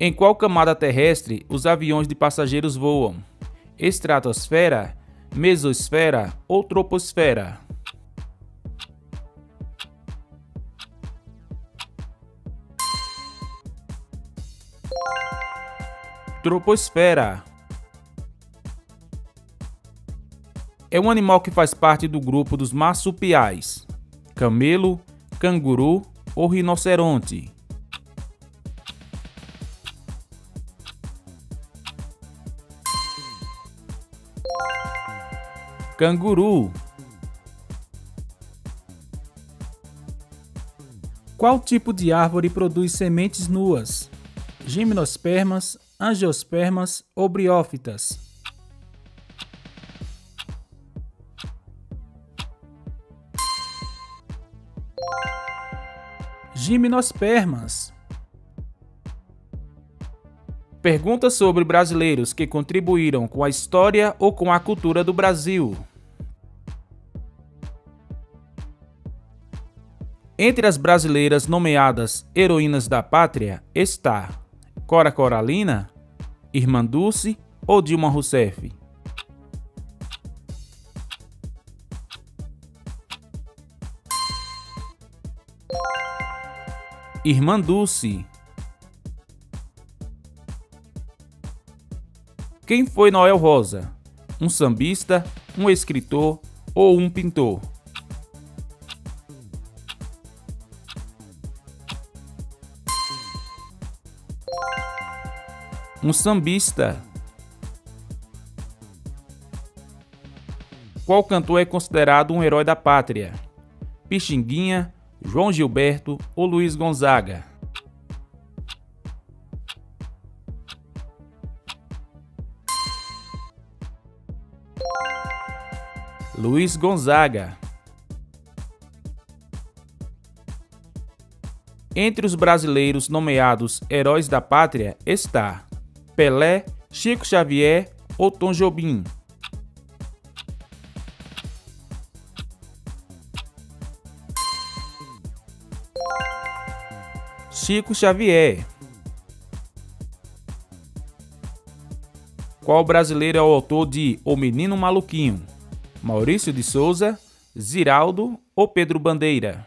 Em qual camada terrestre os aviões de passageiros voam? Estratosfera, mesosfera ou troposfera? Troposfera. É um animal que faz parte do grupo dos marsupiais. Camelo, canguru ou rinoceronte? Canguru. Qual tipo de árvore produz sementes nuas? Gimnospermas, angiospermas ou briófitas? Gimnospermas. Pergunta sobre brasileiros que contribuíram com a história ou com a cultura do Brasil. Entre as brasileiras nomeadas heroínas da pátria está Cora Coralina, Irmã Dulce ou Dilma Rousseff? Irmã Dulce. Quem foi Noel Rosa? Um sambista, um escritor ou um pintor? Um sambista. Qual cantor é considerado um herói da pátria? Pixinguinha, João Gilberto ou Luiz Gonzaga? Luiz Gonzaga. Entre os brasileiros nomeados heróis da pátria está Pelé, Chico Xavier ou Tom Jobim? Chico Xavier. Qual brasileiro é o autor de O Menino Maluquinho? Maurício de Souza, Ziraldo ou Pedro Bandeira?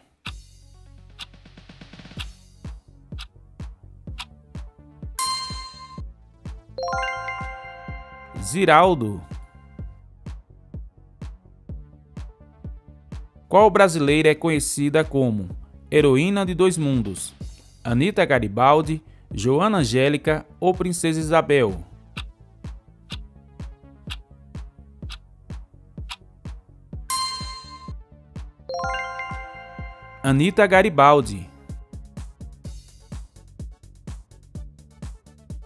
Ziraldo. Qual brasileira é conhecida como Heroína de Dois Mundos? Anita Garibaldi, Joana Angélica ou Princesa Isabel? Anita Garibaldi.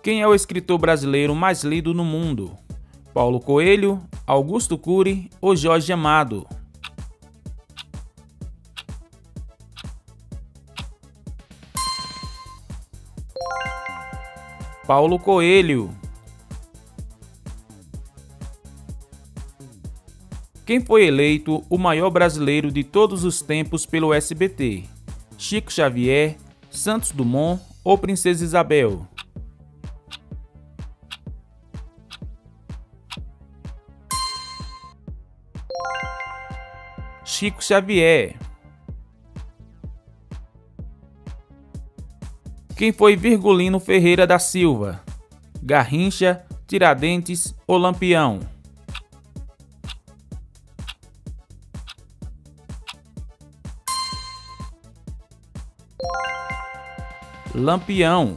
Quem é o escritor brasileiro mais lido no mundo? Paulo Coelho, Augusto Cury ou Jorge Amado? Paulo Coelho. Quem foi eleito o maior brasileiro de todos os tempos pelo SBT? Chico Xavier, Santos Dumont ou Princesa Isabel? Chico Xavier. Quem foi Virgulino Ferreira da Silva? Garrincha, Tiradentes ou Lampião? Lampião.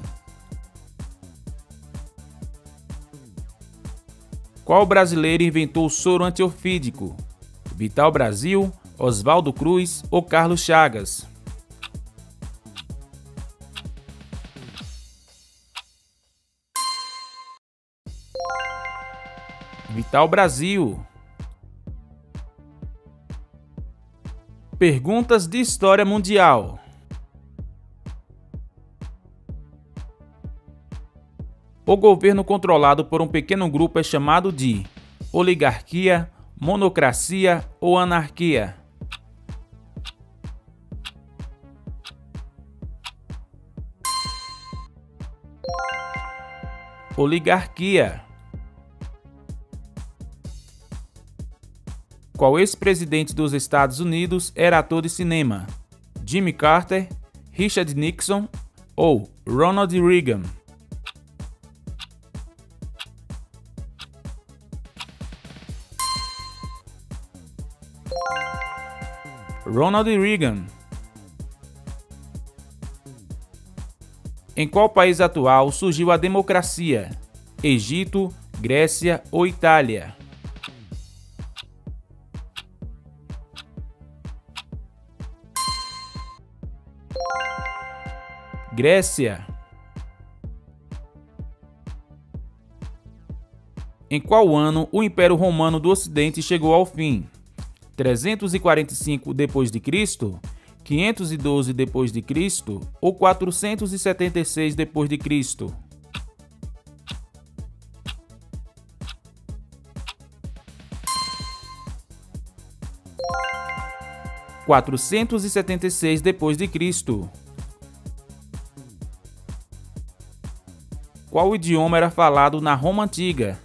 Qual brasileiro inventou o soro antiofídico? Vital Brasil, Oswaldo Cruz ou Carlos Chagas? Vital Brasil. Perguntas de história mundial. O governo controlado por um pequeno grupo é chamado de oligarquia, monocracia ou anarquia? Oligarquia. Qual ex-presidente dos Estados Unidos era ator de cinema? Jimmy Carter, Richard Nixon ou Ronald Reagan? Ronald Reagan. Em qual país atual surgiu a democracia? Egito, Grécia ou Itália? Grécia. Em qual ano o Império Romano do Ocidente chegou ao fim? 345 d.C., 512 d.C. ou 476 d.C.? – 476 d.C. Qual idioma era falado na Roma Antiga?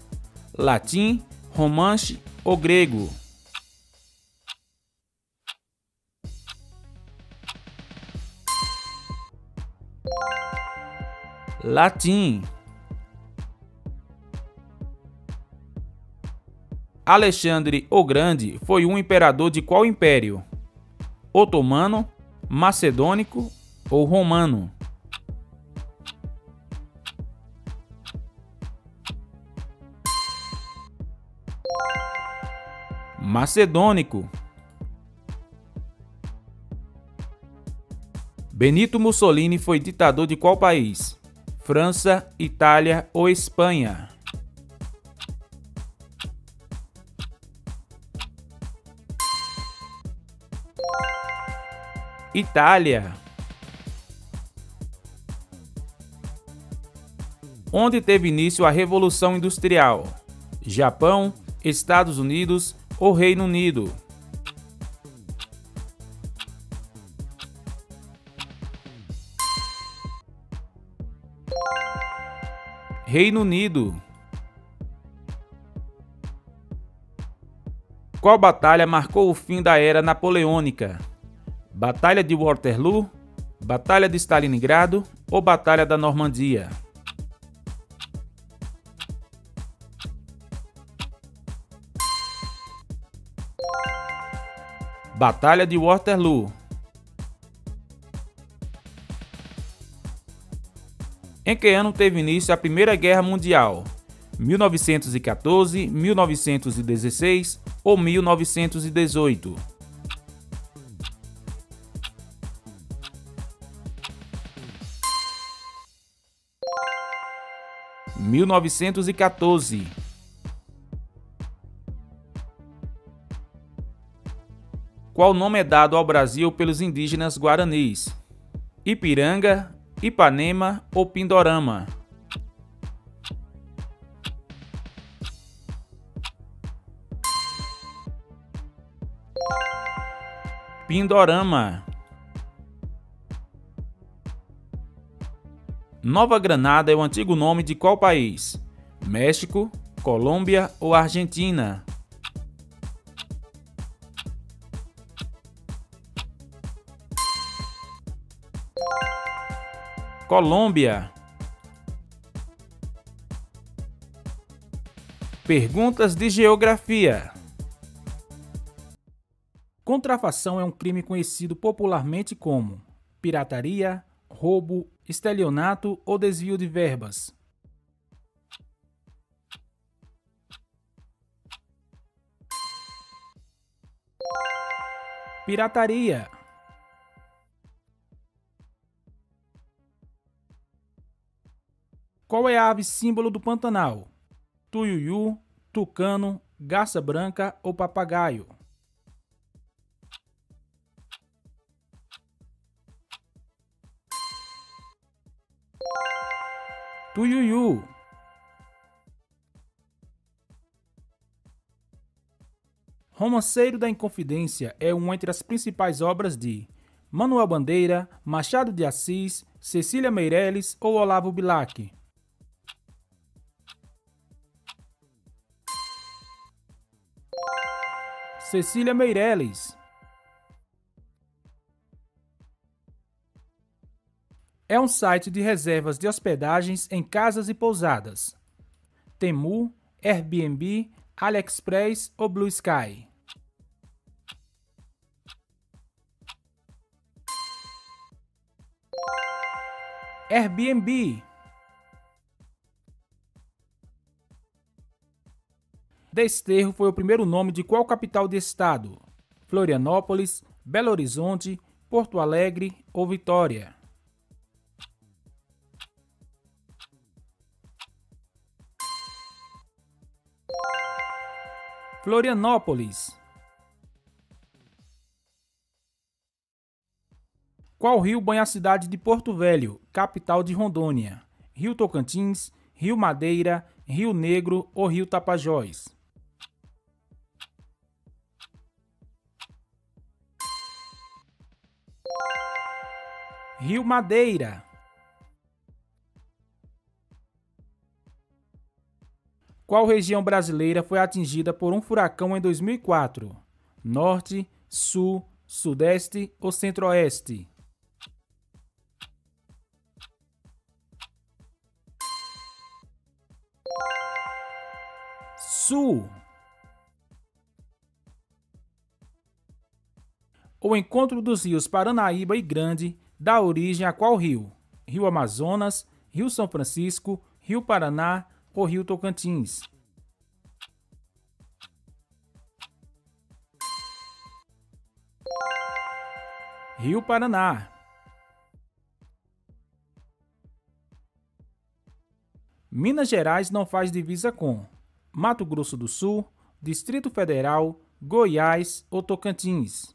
Latim, romanche ou grego? Latim. Alexandre o Grande foi um imperador de qual império? Otomano, macedônico ou romano? Macedônico. Benito Mussolini foi ditador de qual país? França, Itália ou Espanha? Itália. Onde teve início a Revolução Industrial? Japão, Estados Unidos ou Reino Unido? Reino Unido. Qual batalha marcou o fim da era napoleônica? Batalha de Waterloo, Batalha de Stalingrado ou Batalha da Normandia? Batalha de Waterloo. Em que ano teve início a Primeira Guerra Mundial? 1914, 1916 ou 1918? – 1914. Qual nome é dado ao Brasil pelos indígenas guaranis? Ipiranga, Ipanema ou Pindorama? Pindorama. Nova Granada é o antigo nome de qual país? México, Colômbia ou Argentina? Colômbia. Perguntas de geografia. Contrafação é um crime conhecido popularmente como pirataria, roubo, estelionato ou desvio de verbas. Pirataria. Qual é a ave símbolo do Pantanal? Tuiuiu, tucano, garça branca ou papagaio? Tuiuiu. Romanceiro da Inconfidência é uma entre as principais obras de Manuel Bandeira, Machado de Assis, Cecília Meirelles ou Olavo Bilac. Cecília Meirelles. É um site de reservas de hospedagens em casas e pousadas. Temu, Airbnb, AliExpress ou Blue Sky. Airbnb. Desterro foi o primeiro nome de qual capital de estado? Florianópolis, Belo Horizonte, Porto Alegre ou Vitória? Florianópolis. Qual rio banha a cidade de Porto Velho, capital de Rondônia? Rio Tocantins, Rio Madeira, Rio Negro ou Rio Tapajós? Rio Madeira. Qual região brasileira foi atingida por um furacão em 2004? Norte, Sul, Sudeste ou Centro-Oeste? Sul. O encontro dos rios Paranaíba e Grande dá origem a qual rio? Rio Amazonas, Rio São Francisco, Rio Paraná ou Rio Tocantins? Rio Paraná. Minas Gerais não faz divisa com Mato Grosso do Sul, Distrito Federal, Goiás ou Tocantins?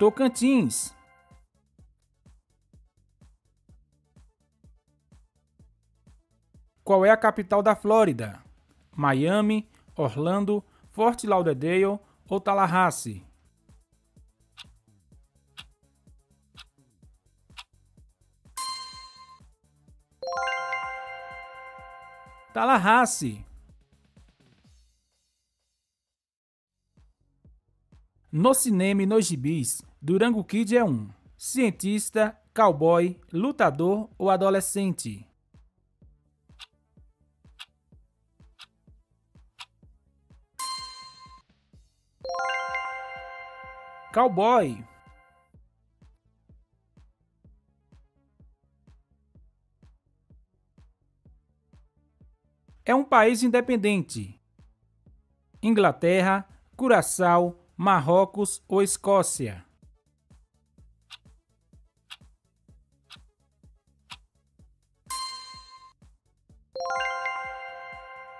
Tocantins. Qual é a capital da Flórida? Miami, Orlando, Fort Lauderdale ou Tallahassee? Tallahassee. No cinema e nos gibis, Durango Kid é um cientista, cowboy, lutador ou adolescente? Cowboy. É um país independente. Inglaterra, Curaçao, Marrocos ou Escócia?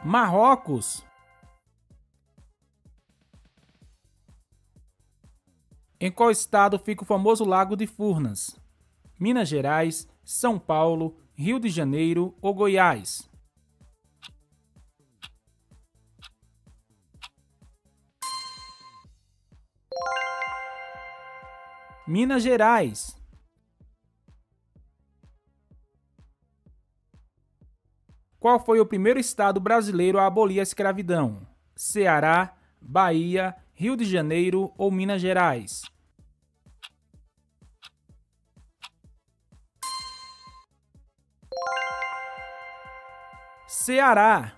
Marrocos. Em qual estado fica o famoso Lago de Furnas? Minas Gerais, São Paulo, Rio de Janeiro ou Goiás? Minas Gerais. Qual foi o primeiro estado brasileiro a abolir a escravidão? Ceará, Bahia, Rio de Janeiro ou Minas Gerais? Ceará.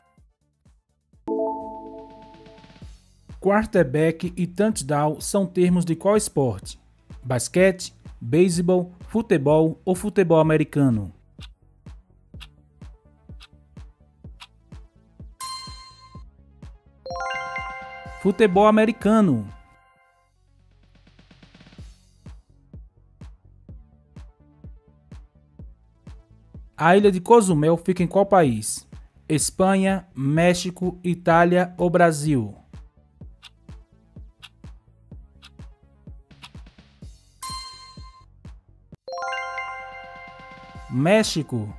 Quarterback e touchdown são termos de qual esporte? Basquete, beisebol, futebol ou futebol americano? Futebol americano. A ilha de Cozumel fica em qual país? Espanha, México, Itália ou Brasil? México.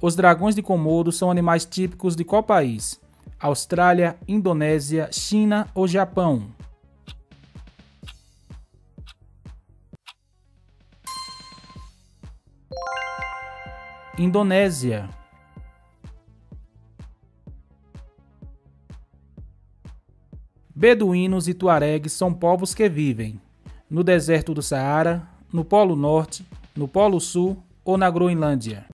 Os dragões de Komodo são animais típicos de qual país? Austrália, Indonésia, China ou Japão? Indonésia. Beduínos e tuaregues são povos que vivem no deserto do Saara, no Polo Norte, no Polo Sul ou na Groenlândia.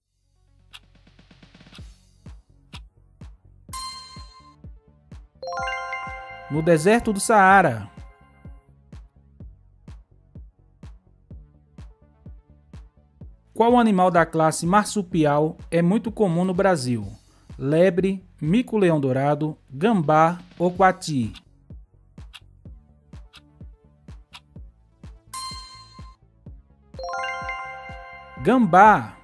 No deserto do Saara. Qual animal da classe marsupial é muito comum no Brasil? Lebre, mico-leão-dourado, gambá ou coati? Gambá.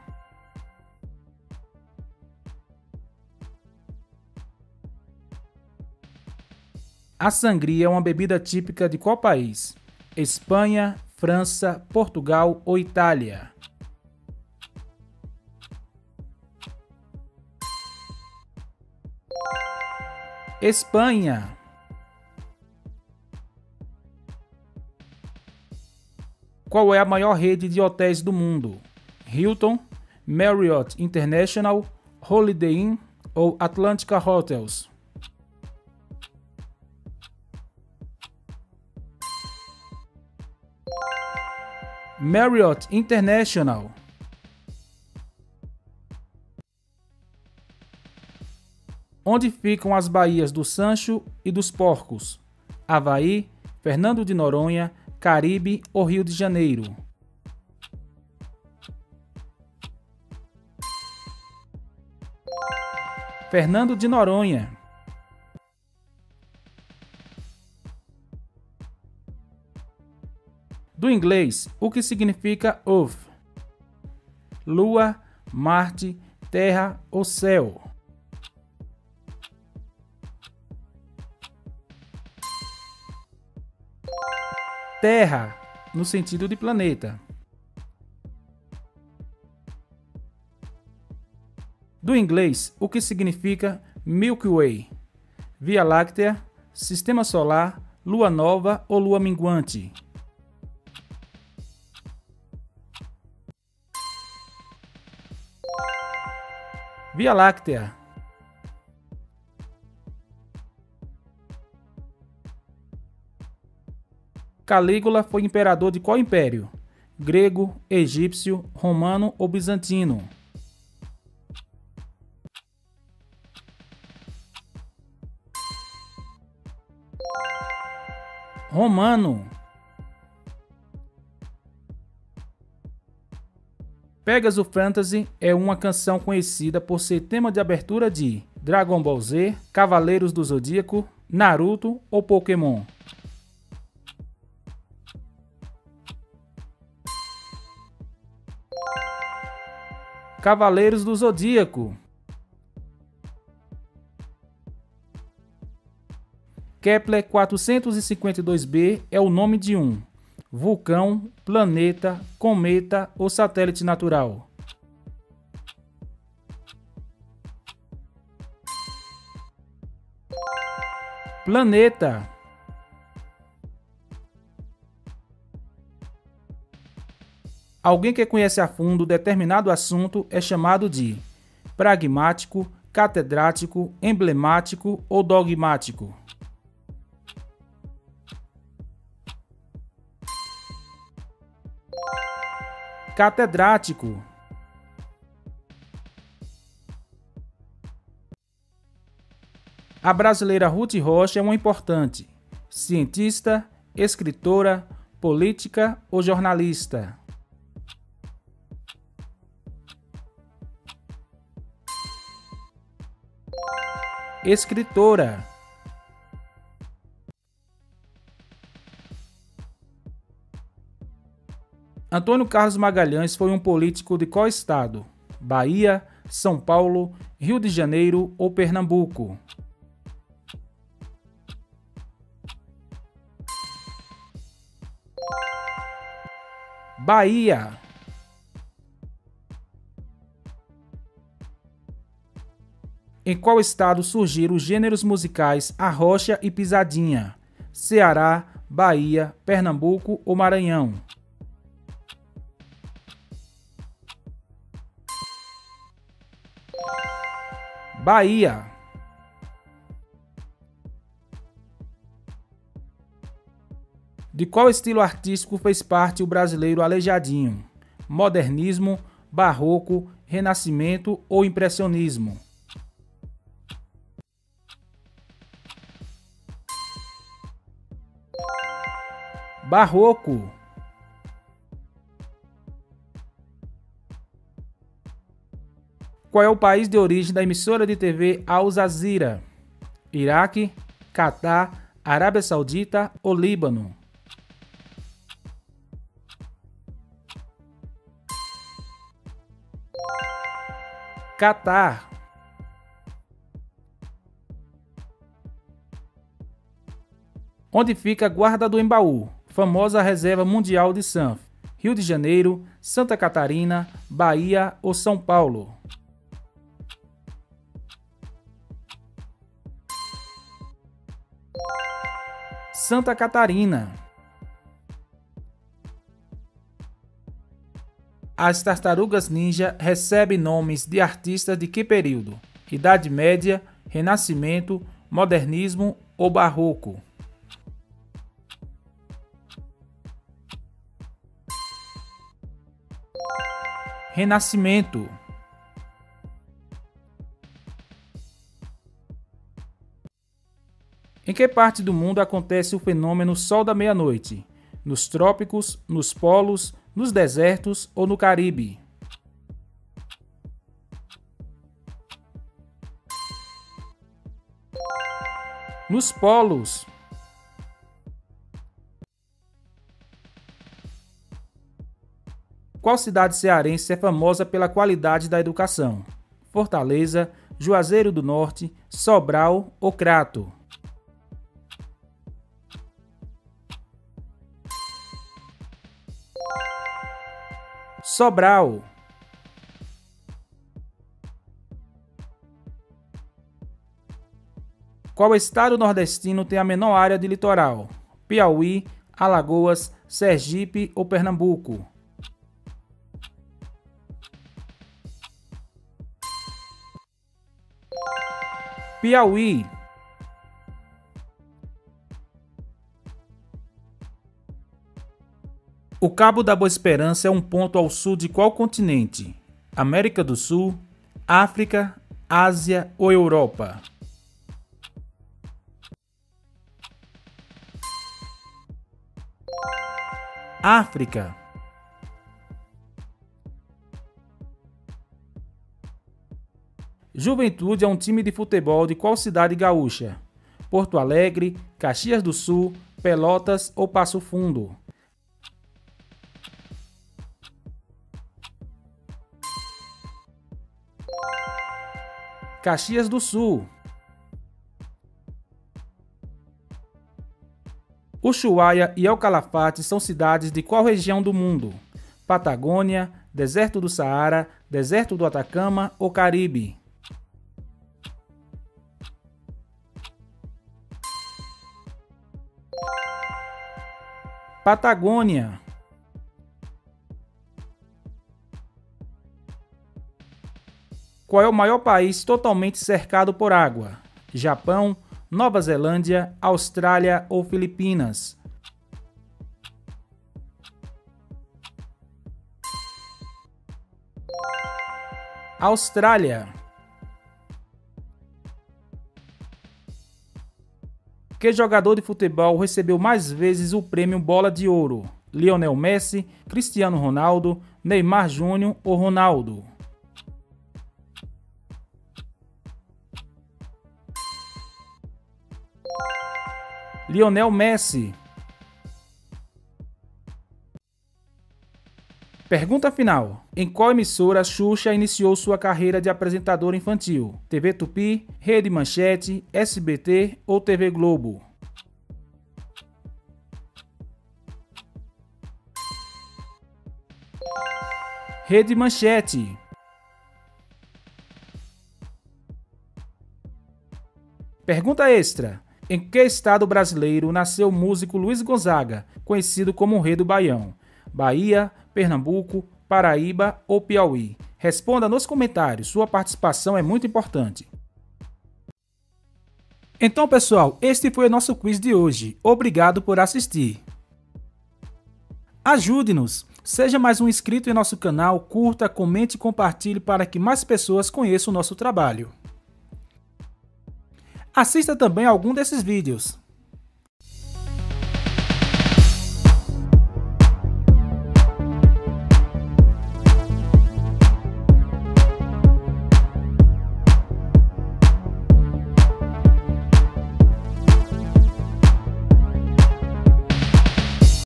A sangria é uma bebida típica de qual país? Espanha, França, Portugal ou Itália? Espanha. Qual é a maior rede de hotéis do mundo? Hilton, Marriott International, Holiday Inn ou Atlantica Hotels? Marriott International. Onde ficam as baías do Sancho e dos Porcos? Havaí, Fernando de Noronha, Caribe ou Rio de Janeiro? Fernando de Noronha. Do inglês, o que significa Earth? Lua, Marte, Terra ou Céu? Terra, no sentido de planeta. Do inglês, o que significa Milky Way? Via Láctea, Sistema Solar, Lua Nova ou Lua Minguante? Via Láctea. Calígula foi imperador de qual império? Grego, egípcio, romano ou bizantino? Romano. Pegasus Fantasy é uma canção conhecida por ser tema de abertura de Dragon Ball Z, Cavaleiros do Zodíaco, Naruto ou Pokémon? Cavaleiros do Zodíaco. Kepler 452b é o nome de um vulcão, planeta, cometa ou satélite natural? Planeta. Alguém que conhece a fundo determinado assunto é chamado de pragmático, catedrático, emblemático ou dogmático? Catedrático. A brasileira Ruth Rocha é uma importante cientista, escritora, política ou jornalista? Escritora. Antônio Carlos Magalhães foi um político de qual estado? Bahia, São Paulo, Rio de Janeiro ou Pernambuco? Bahia. Em qual estado surgiram os gêneros musicais arrocha e pisadinha? Ceará, Bahia, Pernambuco ou Maranhão? Bahia. De qual estilo artístico fez parte o brasileiro Aleijadinho? Modernismo, barroco, renascimento ou impressionismo? Barroco. Qual é o país de origem da emissora de TV Al Jazeera? Iraque, Catar, Arábia Saudita ou Líbano? Catar. Onde fica a Guarda do Embaú, famosa reserva mundial de surf? Rio de Janeiro, Santa Catarina, Bahia ou São Paulo? Santa Catarina. As tartarugas ninja recebem nomes de artistas de que período? Idade Média, Renascimento, Modernismo ou Barroco? Renascimento. Em que parte do mundo acontece o fenômeno Sol da Meia-Noite? Nos trópicos, nos polos, nos desertos ou no Caribe? Nos polos. Qual cidade cearense é famosa pela qualidade da educação? Fortaleza, Juazeiro do Norte, Sobral ou Crato? Sobral. Qual estado nordestino tem a menor área de litoral? Piauí, Alagoas, Sergipe ou Pernambuco? Piauí. O Cabo da Boa Esperança é um ponto ao sul de qual continente? América do Sul, África, Ásia ou Europa? África. Juventude é um time de futebol de qual cidade gaúcha? Porto Alegre, Caxias do Sul, Pelotas ou Passo Fundo? Caxias do Sul. Ushuaia e El Calafate são cidades de qual região do mundo? Patagônia, Deserto do Saara, Deserto do Atacama ou Caribe? Patagônia. Qual é o maior país totalmente cercado por água? Japão, Nova Zelândia, Austrália ou Filipinas? Austrália. Que jogador de futebol recebeu mais vezes o prêmio Bola de Ouro? Lionel Messi, Cristiano Ronaldo, Neymar Júnior ou Ronaldo? Lionel Messi. Pergunta final. Em qual emissora Xuxa iniciou sua carreira de apresentadora infantil? TV Tupi, Rede Manchete, SBT ou TV Globo? Rede Manchete. Pergunta extra. Em que estado brasileiro nasceu o músico Luiz Gonzaga, conhecido como o Rei do Baião? Bahia, Pernambuco, Paraíba ou Piauí? Responda nos comentários, sua participação é muito importante. Então, pessoal, este foi o nosso quiz de hoje. Obrigado por assistir. Ajude-nos! Seja mais um inscrito em nosso canal, curta, comente e compartilhe para que mais pessoas conheçam o nosso trabalho. Assista também a algum desses vídeos.